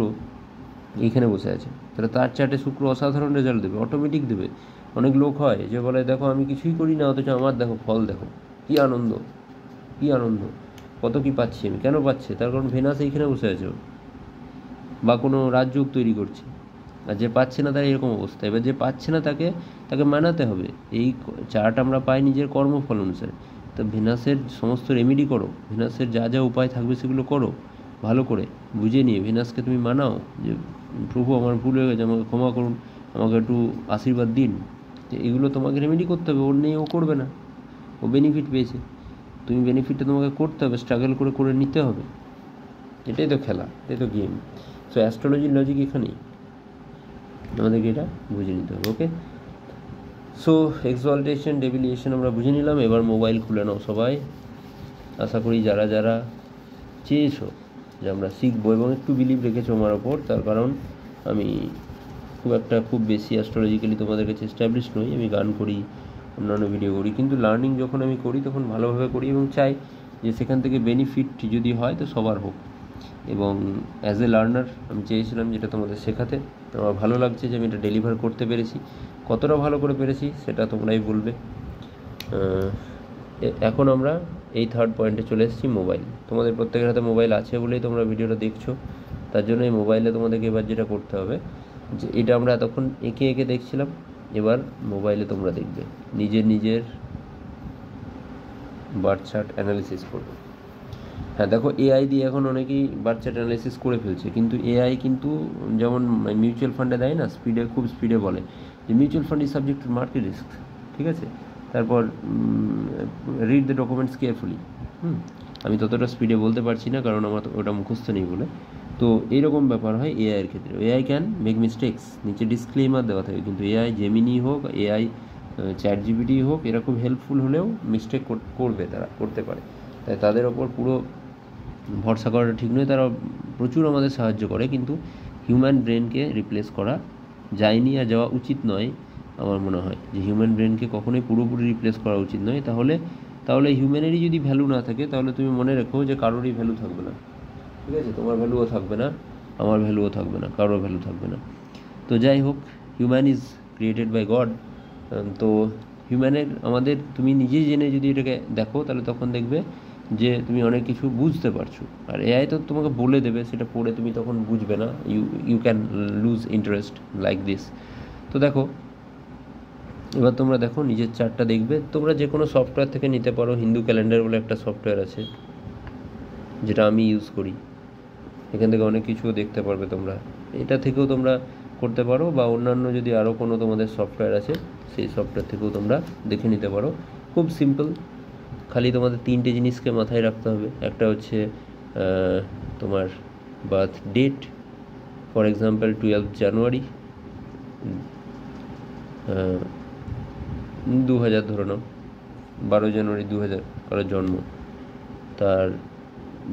S1: এইখানে বসে আছে, তাহলে তার চার্টে শুক্র অসাধারণ রেজাল্ট দেবে, অটোমেটিক দেবে। অনেক লোক হয় যে বলে দেখো আমি কিছুই করি না, অথচ আমার দেখো ফল, দেখো কী আনন্দ, কী আনন্দ, কত কী পাচ্ছি আমি। কেন পাচ্ছে? তার কারণ ভেনাস এইখানে বসে আছে, বা কোনো রাজযোগ তৈরি করছে, আর যে পাচ্ছে না তার এরকম অবস্থা। এবার যে পাচ্ছে না তাকে মানাতে হবে। এই চার্ট আমরা পাই নিজের কর্মফল অনুসারে। তো ভেনাসের সমস্ত রেমেডি করো, ভেনাসের যা যা উপায় থাকবে সেগুলো করো ভালো করে বুঝে নিয়ে। ভেনাসকে তুমি মানাও যে প্রভু আমার ভুল হয়ে গেছে, আমাকে ক্ষমা করুন, আমাকে একটু আশীর্বাদ দিন। যে এগুলো তোমাকে রেমেডি করতে হবে, ওর নেই ও করবে না, ও বেনিফিট পেয়েছে, তুমি বেনিফিটটা তোমাকে করতে হবে, স্ট্রাগল করে নিতে হবে। এটাই তো খেলা, এটাই তো গেম। সো অ্যাস্ট্রোলজির লজিক এখানেই, আমাদেরকে এটা বুঝে নিতে হবে। ওকে, সো এক্সঅল্টেশন ডেভিলিয়েশন আমরা বুঝে নিলাম। এবার মোবাইল খুলে নাও সবাই। আশা করি যারা যারা চেয়েছো যে আমরা শিখবো এবং একটু বিলিভ রেখেছো আমার ওপর, তার কারণ আমি খুব বেশি অ্যাস্ট্রোলজিক্যালি তোমাদের কাছে এস্টাবলিশ নই। আমি গান করি, অন্যান্য ভিডিও করি, কিন্তু লার্নিং যখন আমি করি তখন ভালোভাবে করি এবং চাই যে সেখান থেকে বেনিফিট যদি হয় তো সবার হোক। এবং অ্যাজ এ লার্নার আমি চেয়েছিলাম যেটা তোমাদের শেখাতে। আমার ভালো লাগছে যে আমি এটা ডেলিভার করতে পেরেছি। কতটা ভালো করে পেরেছি সেটা তোমরাই বলবে। এখন আমরা এই থার্ড পয়েন্টে চলে এসেছি, মোবাইল। তোমাদের প্রত্যেকের হাতে মোবাইল আছে বলেই তোমরা ভিডিওটা দেখছো। তার জন্য এই মোবাইলে তোমাদেরকে এবার যেটা করতে হবে, যে এটা আমরা এতক্ষণ এঁকে দেখছিলাম, এবার মোবাইলে তোমরা দেখবে নিজের বার্থ চার্ট অ্যানালিসিস করবে। হ্যাঁ দেখো, এআই দিয়ে এখন অনেকেই বার্থ চার্ট অ্যানালিসিস করে ফেলছে, কিন্তু এআই কিন্তু যেমন মিউচুয়াল ফান্ডে দেয় না, খুব স্পিডে বলে যে mutual fund is subject to market risk, ঠিক আছে, তারপর রিড দ্য ডকুমেন্টস কেয়ারফুলি। আমি ততটা স্পিডে বলতে পারছি না কারণ আমার ওটা মুখস্থ নেই বলে। তো এইরকম ব্যাপার হয় এআইয়ের ক্ষেত্রে। এআই ক্যান মেক মিস্টেক্স, নিচে ডিসক্লেমার দেওয়া থাকে, কিন্তু এআই জেমিনি হোক, এআই চ্যাট জিপিটি হোক, এরা খুব হেল্পফুল হলেও মিস্টেক করবে, তারা করতে পারে। তাই তাদের ওপর পুরো ভরসা করাটা ঠিক নয়। তারা প্রচুর আমাদের সাহায্য করে, কিন্তু হিউম্যান ব্রেনকে রিপ্লেস করা যায়নি আর যাওয়া উচিত নয়। আমার মনে হয় যে হিউম্যান ব্রেনকে কখনোই পুরোপুরি রিপ্লেস করা উচিত নয়। তাহলে হিউম্যানেরই যদি ভ্যালু না থাকে, তাহলে তুমি মনে রেখো যে কারোরই ভ্যালু থাকবে না, ঠিক আছে? তোমার ভ্যালুও থাকবে না, আমার ভ্যালুও থাকবে না, কারোর ভ্যালু থাকবে না। তো যাই হোক, human is created by God. তো হিউম্যানের তুমি নিজেই জেনে যদি এটাকে দেখো, তাহলে তখন দেখবে যে তুমি অনেক কিছু বুঝতে পারছো। আর এআই তো তোমাকে বলে দেবে, সেটা পড়ে তুমি তখন বুঝবে না। You can lose interest like this. তো দেখো, এবার তোমরা দেখো নিজের চার্টটা দেখবে। তোমরা যে কোনো সফটওয়্যার থেকে নিতে পারো। হিন্দু ক্যালেন্ডার বলে একটা সফটওয়্যার আছে, যেটা আমি ইউজ করি। এখান থেকে অনেক কিছুও দেখতে পারবে তোমরা। এটা থেকেও তোমরা করতে পারো, বা অন্যান্য যদি আরও কোনো তোমাদের সফটওয়্যার আছে, সেই সফটওয়্যার থেকেও তোমরা দেখে নিতে পারো। খুব সিম্পল, খালি তোমাদের 3টে জিনিসকে মাথায় রাখতে হবে। একটা হচ্ছে তোমার বার্থ ডেট, ফর এক্সাম্পল 12 জানুয়ারি 2000 ধরে নাও, 12 জানুয়ারি 2000 কারোর জন্ম, তার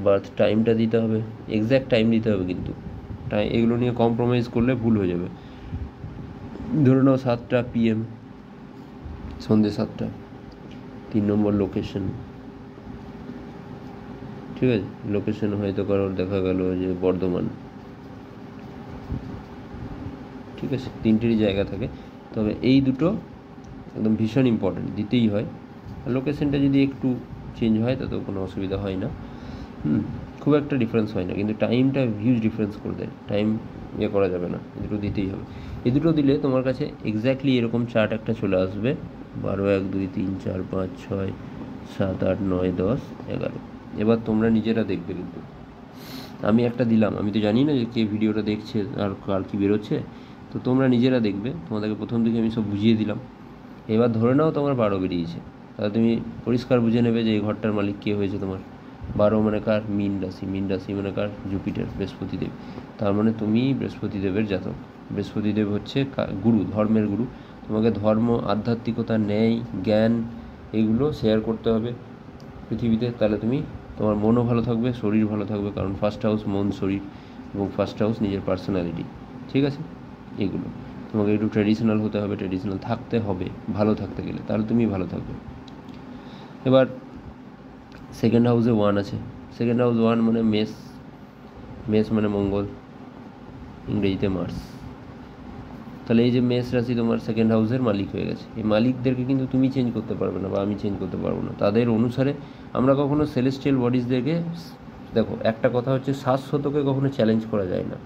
S1: বার্থ টাইমটা দিতে হবে, এক্স্যাক্ট টাইম দিতে হবে, কিন্তু এগুলো নিয়ে কম্প্রোমাইজ করলে ভুল হয়ে যাবে। ধরে নাও 7টা PM, সন্ধ্যে 7টা। 3 নম্বর লোকেশন, ঠিক আছে? লোকেশন হয়তো কারোর দেখা গেল যে বর্ধমান, ঠিক আছে? 3টেরই জায়গা থাকে, তবে এই দুটো একদম ভীষণ ইম্পর্ট্যান্ট, দিতেই হয়। আর লোকেশনটা যদি একটু চেঞ্জ হয় তাতেও কোনো অসুবিধা হয় না, খুব একটা ডিফারেন্স হয় না, কিন্তু টাইমটা হিউজ ডিফারেন্স করে দেয়। টাইম করা যাবে না, এই দুটো দিতেই হবে। এই দুটো দিলে তোমার কাছে এক্স্যাক্টলি এরকম চার্ট একটা চলে আসবে, 12, 1, 2, 3, 4, 5, 6, 7, 8, 9, 10, 11। এবার তোমরা নিজেরা দেখবে, কিন্তু আমি একটা দিলাম, আমি তো জানি না যে কে ভিডিওটা দেখছে আর কার কী বেরোচ্ছে। তো তোমরা নিজেরা দেখবে, তোমাদেরকে প্রথম দিকে আমি সব বুঝিয়ে দিলাম। এবার ধরে নাও তোমার 12 বেরিয়েছে, তাহলে তুমি পরিষ্কার বুঝে নেবে যে এই ঘরটার মালিক কে হয়েছে তোমার। 12 মানে কার? মীন রাশি। মীন রাশি মানে কার? জুপিটার, বৃহস্পতিদেব। তার মানে তুমি বৃহস্পতিদেবের জাতক। বৃহস্পতিদেব হচ্ছে গুরু, ধর্মের গুরু। তোমাকে ধর্ম, আধ্যাত্মিকতা, ন্যায়, জ্ঞান এগুলো শেয়ার করতে হবে পৃথিবীতে। তাহলে তোমার মনও ভালো থাকবে, শরীর ভালো থাকবে, কারণ ফার্স্ট হাউস মন, শরীর, এবং ফার্স্ট হাউস নিজের পার্সোনালিটি, ঠিক আছে? এগুলো তোমাকে একটু ট্র্যাডিশনাল হতে হবে, ট্র্যাডিশনাল থাকতে হবে ভালো থাকতে গেলে, তাহলে তুমি ভালো থাকবে। এবার সেকেন্ড হাউসে 1 আছে। সেকেন্ড হাউস 1 মানে মেষ। মেষ মানে মঙ্গল, ইংরেজিতে মার্স। তাহলে এই যে মেষ রাশি তোমার সেকেন্ড হাউসের মালিক হয়ে গেছে। এই মালিকদেরকে কিন্তু তুমি চেঞ্জ করতে পারবে না, বা আমি চেঞ্জ করতে পারবো না। তাদের অনুসারে আমরা কখনো সেলেস্টিয়াল বডিজদেরকে, দেখো একটা কথা হচ্ছে, শাশ্বতকে কখনো চ্যালেঞ্জ করা যায় না,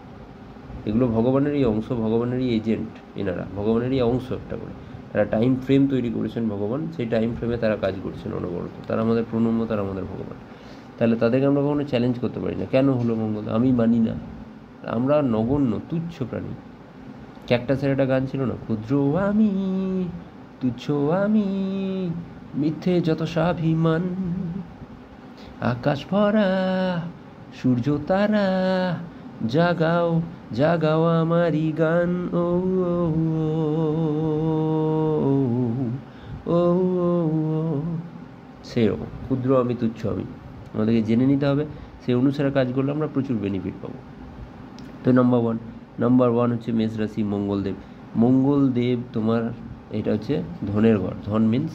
S1: এগুলো ভগবানেরই অংশ, ভগবানেরই এজেন্ট, এনারা ভগবানেরই অংশ একটা করে। একটা টাইম ফ্রেম তৈরি করেছেন ভগবান, সেই টাইম ফ্রেমে তারা কাজ করছেন অনবরত। তারা আমাদের প্রণম্য, তারা আমাদের ভগবান। তাহলে তাদেরকে আমরা কখনো চ্যালেঞ্জ করতে পারি না, কেন হলো মঙ্গল, আমি মানি না। আমরা নগণ্য তুচ্ছ প্রাণী। ক্যাকটাসের একটা গান ছিল না, ক্ষুদ্র আমি, তুচ্ছ আমি, মিথ্যে যত স্বাভিমান, আকাশ ভরা সূর্য তারা, জাগাও জাগাও আমারই গান, ও ও সেরকম ক্ষুদ্র আমি তুচ্ছ আমি। আমাদেরকে জেনে নিতে হবে, সেই অনুসারে কাজ করলে আমরা প্রচুর বেনিফিট পাবো। তো নাম্বার ওয়ান হচ্ছে মেষ রাশি, মঙ্গলদেব। মঙ্গলদেব তোমার, এটা হচ্ছে ধনের ঘর। ধন মিন্স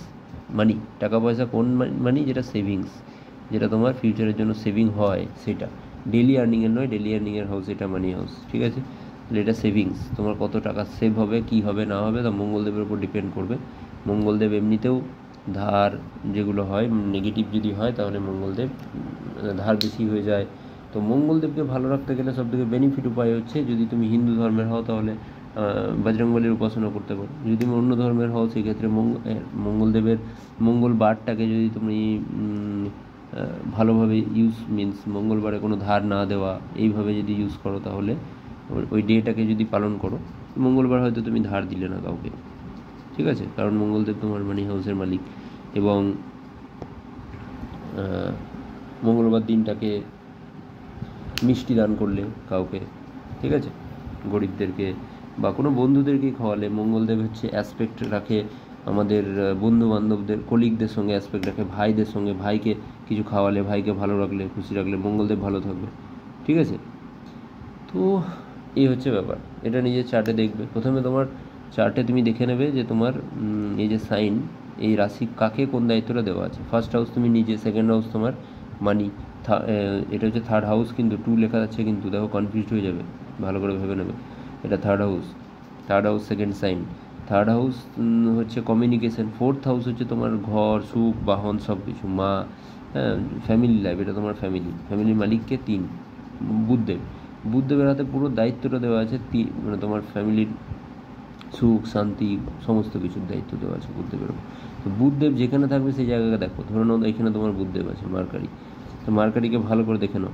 S1: মানি, টাকা পয়সা। কোন মানি? যেটা সেভিংস, যেটা তোমার ফিউচারের জন্য সেভিং হয়, সেটা ডেলি আর্নিংয়ের নয়, ডেলি আর্নিংয়ের হাউস এটা মানি হাউস, ঠিক আছে? তাহলে এটা সেভিংস, তোমার কত টাকা সেভ হবে, কী হবে না হবে, তা মঙ্গলদেবের উপর ডিপেন্ড করবে। মঙ্গলদেব এমনিতেও ধার যেগুলো হয় নেগেটিভ যদি হয়, তাহলে মঙ্গলদেব ধার বেশি হয়ে যায়। তো মঙ্গলদেবকে ভালো রাখতে গেলে সবথেকে বেনিফিট উপায় হচ্ছে, যদি তুমি হিন্দু ধর্মের হও তাহলে বজরংবলীর উপাসনা করতে পারো। যদি তুমি অন্য ধর্মের হও সেক্ষেত্রে মঙ্গলদেবের মঙ্গলবারটাকে যদি তুমি ভালোভাবে মিন্স মঙ্গলবারে কোনো ধার না দেওয়া, এইভাবে যদি ইউজ করো, তাহলে ওই ডেটাকে যদি পালন করো, মঙ্গলবার হয়তো তুমি ধার দিলে না কাউকে, ঠিক আছে? কারণ মঙ্গলদেব তোমার মানি হাউসের মালিক। এবং মঙ্গলবার দিনটাকে মিষ্টি দান করলে কাউকে, ঠিক আছে, গরিবদেরকে বা কোনো বন্ধুদেরকে খাওয়ালে, মঙ্গলদেব হচ্ছে অ্যাসপেক্ট রাখে আমাদের বন্ধু বান্ধবদের, কলিগদের সঙ্গে অ্যাসপেক্ট রাখে, ভাইদের সঙ্গে, ভাইকে কিছু খাওয়ালে, ভাইকে ভালো রাখলে, খুশি রাখলে মঙ্গলদেব ভালো থাকবে, ঠিক আছে? তো এই হচ্ছে ব্যাপার। এটা নিজের চার্টে দেখবে। প্রথমে তোমার চার্টে তুমি দেখে নেবে যে তোমার এই যে সাইন, এই রাশি কাকে কোন দায়িত্বটা দেওয়া আছে। ফার্স্ট হাউস তুমি নিজে, সেকেন্ড হাউস তোমার মানি, এটা হচ্ছে থার্ড হাউস, কিন্তু 2 লেখা আছে, কিন্তু দেখো কনফিউজ হয়ে যাবে, ভালো করে ভেবে নেবে। এটা third house second sign. Third house হচ্ছে কমিউনিকেশন। ফোর্থ হাউস হচ্ছে তোমার ঘর, সুখ, বাহন, সব কিছু, মা, হ্যাঁ, ফ্যামিলি লাইফ, এটা তোমার ফ্যামিলির মালিককে 3 বুদ্ধদেবের হাতে পুরো দায়িত্বটা দেওয়া আছে, মানে তোমার ফ্যামিলির সুখ শান্তি সমস্ত কিছুর দায়িত্ব দেওয়া আছে বুদ্ধদেবের উপর। তো বুদ্ধদেব যেখানে থাকবে সেই জায়গাকে দেখো, ধরে নাও এখানে তোমার বুদ্ধদেব আছে, মার্কারি। তো মার্কারিকে ভালো করে দেখে নাও,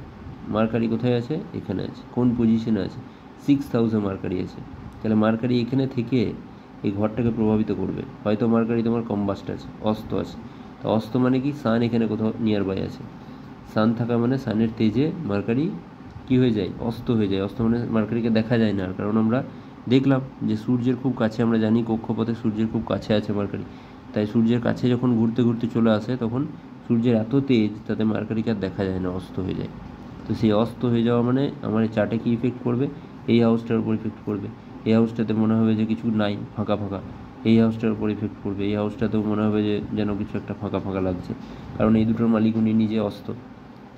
S1: মার্কারি কোথায় আছে? এখানে আছে। কোন পজিশনে আছে? 6th হাউসে মার্কারি আছে। তাহলে মার্কারি এখানে থেকে এই ঘরটাকে প্রভাবিত করবে। হয়তো মার্কারি তোমার কম্বাস্ট আছে, অস্ত আছে। তো অস্ত মানে কি? সান এখানে কোথাও নিয়ার বাই আছে। সান থাকা মানে সানের তেজে মার্কারি কী হয়ে যায়? অস্ত হয়ে যায়। অস্ত মানে মার্কারিকে দেখা যায় না, কারণ আমরা দেখলাম যে সূর্যের খুব কাছে, আমরা জানি কক্ষপথে সূর্যের খুব কাছে আছে মার্কারি। তাই সূর্যের কাছে যখন ঘুরতে ঘুরতে চলে আসে, তখন সূর্যের এত তেজ, তাতে মার্কারিকে আর দেখা যায় না, অস্ত হয়ে যায়। তো সেই অস্ত হয়ে যাওয়া মানে আমার এই চার্টে কী ইফেক্ট করবে? এই হাউসটার উপর ইফেক্ট করবে। এই হাউসটাতে মনে হবে যে কিছু নাই, ফাঁকা ফাঁকা। এই হাউসটার উপর ইফেক্ট করবে। এই হাউসটাতেও মনে হবে যে যেন কিছু একটা ফাঁকা ফাঁকা লাগছে, কারণ এই দুটোর মালিক উনি নিজে অস্ত।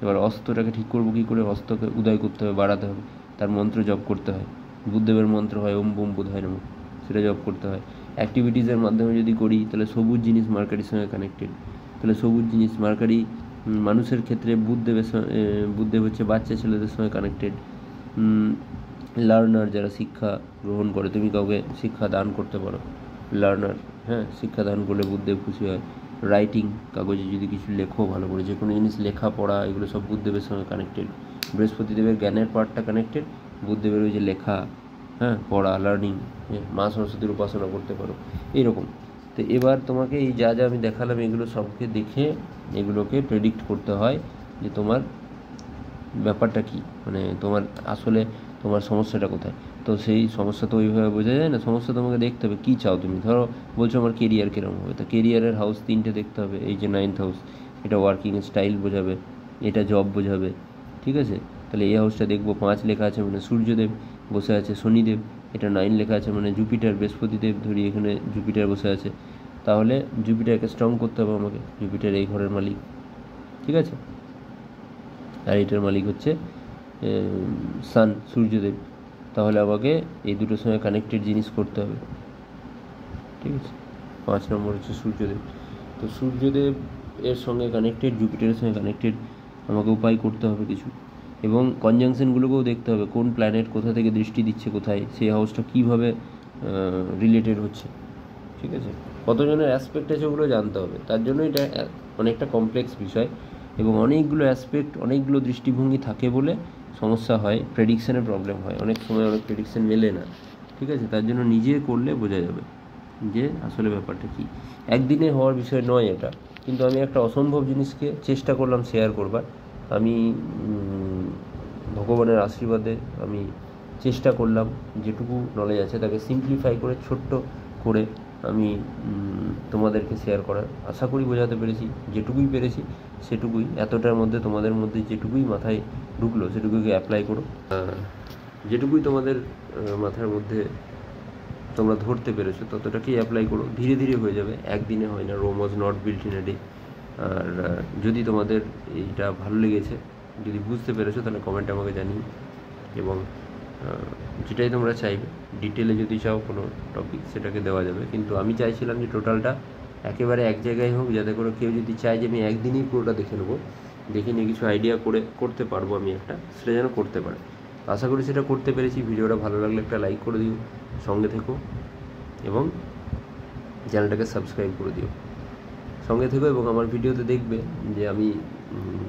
S1: এবার অস্ত্রটাকে ঠিক করবো কী করে? অস্ত্রকে উদয় করতে হবে, বাড়াতে হবে, তার মন্ত্র জপ করতে হয়। বুদ্ধদেবের মন্ত্র হয় ওম বুম বুধায় নমঃ, সেটা জপ করতে হয়। অ্যাক্টিভিটিসের মাধ্যমে যদি করি, তাহলে সবুজ জিনিস মার্কারির সঙ্গে কানেক্টেড। তাহলে সবুজ জিনিস মার্কারি মানুষের ক্ষেত্রে বুদ্ধদেব হচ্ছে বাচ্চা ছেলেদের সঙ্গে কানেক্টেড। লার্নার, যারা শিক্ষা গ্রহণ করে, তুমি কাউকে শিক্ষা দান করতে পারো, লার্নার, হ্যাঁ, শিক্ষা দান করলে বুদ্ধদেব খুশি হয়। রাইটিং, কাগজে যদি কিছু লেখো ভালো করে, যে কোনো জিনিস লেখা পড়া, এগুলো সব বুদ্ধদেবের সঙ্গে কানেক্টেড। বৃহস্পতিদেবের জ্ঞানের পার্টটা কানেক্টেড, বুদ্ধদেবের ওই যে লেখা, হ্যাঁ, পড়া, লার্নিং, হ্যাঁ, মা সরস্বতীর উপাসনা করতে পারো, এইরকম। তো এবার তোমাকে এই যা যা আমি দেখালাম, এগুলো সবকে দেখে এগুলোকে প্রেডিক্ট করতে হয় যে তোমার ব্যাপারটা কী, মানে তোমার আসলে তোমার সমস্যাটা কোথায়। তো সেই সমস্যা তো ওইভাবে বোঝা যায় না, সমস্যা তোমাকে দেখতে হবে কী চাও তুমি। ধরো বলছো আমার কেরিয়ার কীরকম হবে, তো কেরিয়ারের হাউস 3টে দেখতে হবে। এই যে 9th হাউস, এটা ওয়ার্কিং স্টাইল বোঝাবে, এটা জব বোঝাবে, ঠিক আছে? তাহলে এই হাউসটা দেখবো, 5 লেখা আছে মানে সূর্যদেব বসে আছে, শনিদেব। এটা 9 লেখা আছে মানে জুপিটার, বৃহস্পতিদেব ধরি এখানে জুপিটার বসে আছে। তাহলে জুপিটারকে স্ট্রং করতে হবে আমাকে, জুপিটার এই ঘরের মালিক, ঠিক আছে? আর এটার মালিক হচ্ছে সান, সূর্যদেব। তাহলে আমাকে এই দুটোর সঙ্গে কানেক্টেড জিনিস করতে হবে, ঠিক আছে? 5 নম্বর হচ্ছে সূর্যদেব। তো সূর্যদেব এর সঙ্গে কানেক্টেড, জুপিটারের সঙ্গে কানেক্টেড আমাকে উপায় করতে হবে কিছু। এবং কনজাংশনগুলোকেও দেখতে হবে, কোন প্ল্যানেট কোথা থেকে দৃষ্টি দিচ্ছে কোথায়, সেই হাউসটা কীভাবে রিলেটেড হচ্ছে, ঠিক আছে, কতজনের অ্যাসপেক্ট আছে ওগুলো জানতে হবে। তার জন্য এটা অনেকটা কমপ্লেক্স বিষয় এবং অনেকগুলো অ্যাসপেক্ট, অনেকগুলো দৃষ্টিভঙ্গি থাকে বলে সমস্যা হয়, প্রেডিকশানের প্রবলেম হয়, অনেক সময় অনেক প্রেডিকশান মেলে না, ঠিক আছে। তার জন্য নিজে করলে বোঝা যাবে যে আসলে ব্যাপারটা কী। একদিনে হওয়ার বিষয় নয় এটা, কিন্তু আমি একটা অসম্ভব জিনিসকে চেষ্টা করলাম শেয়ার করবার। আমি ভগবানের আশীর্বাদে আমি চেষ্টা করলাম যেটুকু নলেজ আছে তাকে সিম্পলিফাই করে, ছোট্ট করে আমি তোমাদেরকে শেয়ার করার আশা করি বোঝাতে পেরেছি। যেটুকুই পেরেছি সেটুকুই, এতটার মধ্যে তোমাদের মধ্যে যেটুকুই মাথায় ঢুকলো সেটুকুকে অ্যাপ্লাই করো। যেটুকুই তোমাদের মাথার মধ্যে তোমরা ধরতে পেরেছো ততটাকেই অ্যাপ্লাই করো, ধীরে ধীরে হয়ে যাবে, একদিনে হয় না। Rome was not built in a day. আর যদি তোমাদের এইটা ভালো লেগেছে, যদি বুঝতে পেরেছো, তাহলে কমেন্টে আমাকে জানিও। এবং যেটাই তোমরা চাইবে, ডিটেলে যদি চাও কোনো টপিক সেটাকে দেওয়া যাবে, কিন্তু আমি চাইছিলাম যে টোটালটা একেবারে এক জায়গায় হোক, যাতে করে কেউ যদি চায় যে আমি একদিনেই পুরোটা দেখে নেবো, দেখে নিয়ে কিছু আইডিয়া করে করতে পারবো আমি একটা, সেটা যেন করতে পারে। আশা করি সেটা করতে পেরেছি। ভিডিওটা ভালো লাগলে একটা লাইক করে দিও, সঙ্গে থেকো এবং চ্যানেলটাকে সাবস্ক্রাইব করে দিও, সঙ্গে থেকো। এবং আমার ভিডিওতে দেখবে যে আমি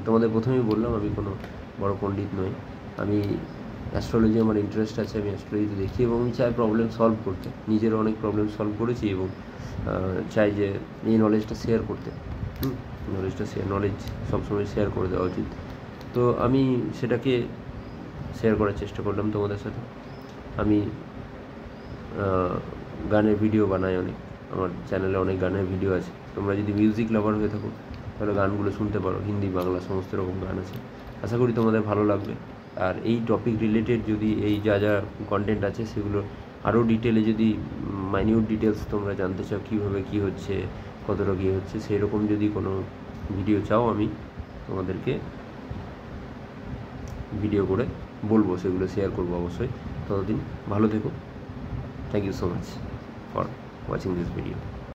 S1: তোমাদের প্রথমেই বললাম আমি কোনো বড় পণ্ডিত নই, আমি অ্যাস্ট্রোলজি আমার ইন্টারেস্ট আছে, আমি অ্যাস্ট্রোলজিতে দেখি এবং আমি চাই প্রবলেম সলভ করতে। নিজেরও অনেক প্রবলেম সলভ করেছি এবং চাই যে এই নলেজটা শেয়ার করতে। নলেজ সবসময় শেয়ার করে দেওয়া উচিত। তো আমি সেটাকে শেয়ার করার চেষ্টা করলাম তোমাদের সাথে। আমি গানের ভিডিও বানাই অনেক, আমার চ্যানেলে অনেক গানের ভিডিও আছে। তোমরা যদি মিউজিক লাভার হয়ে থাকো তাহলে গানগুলো শুনতে পারো, হিন্দি বাংলা সমস্ত রকম গান আছে, আশা করি তোমাদের ভালো লাগবে। আর এই টপিক রিলেটেড যদি এই যা যা কন্টেন্ট আছে সেগুলো আরও ডিটেলে, যদি মাইনিউট ডিটেলস তোমরা জানতে চাও, কীভাবে কী হচ্ছে, কতটা কী হচ্ছে, সেই রকম যদি কোনো ভিডিও চাও আমি তোমাদেরকে ভিডিও করে বলবো, সেগুলো শেয়ার করবো অবশ্যই। ততদিন ভালো থেকো। Thank you so much for watching this video.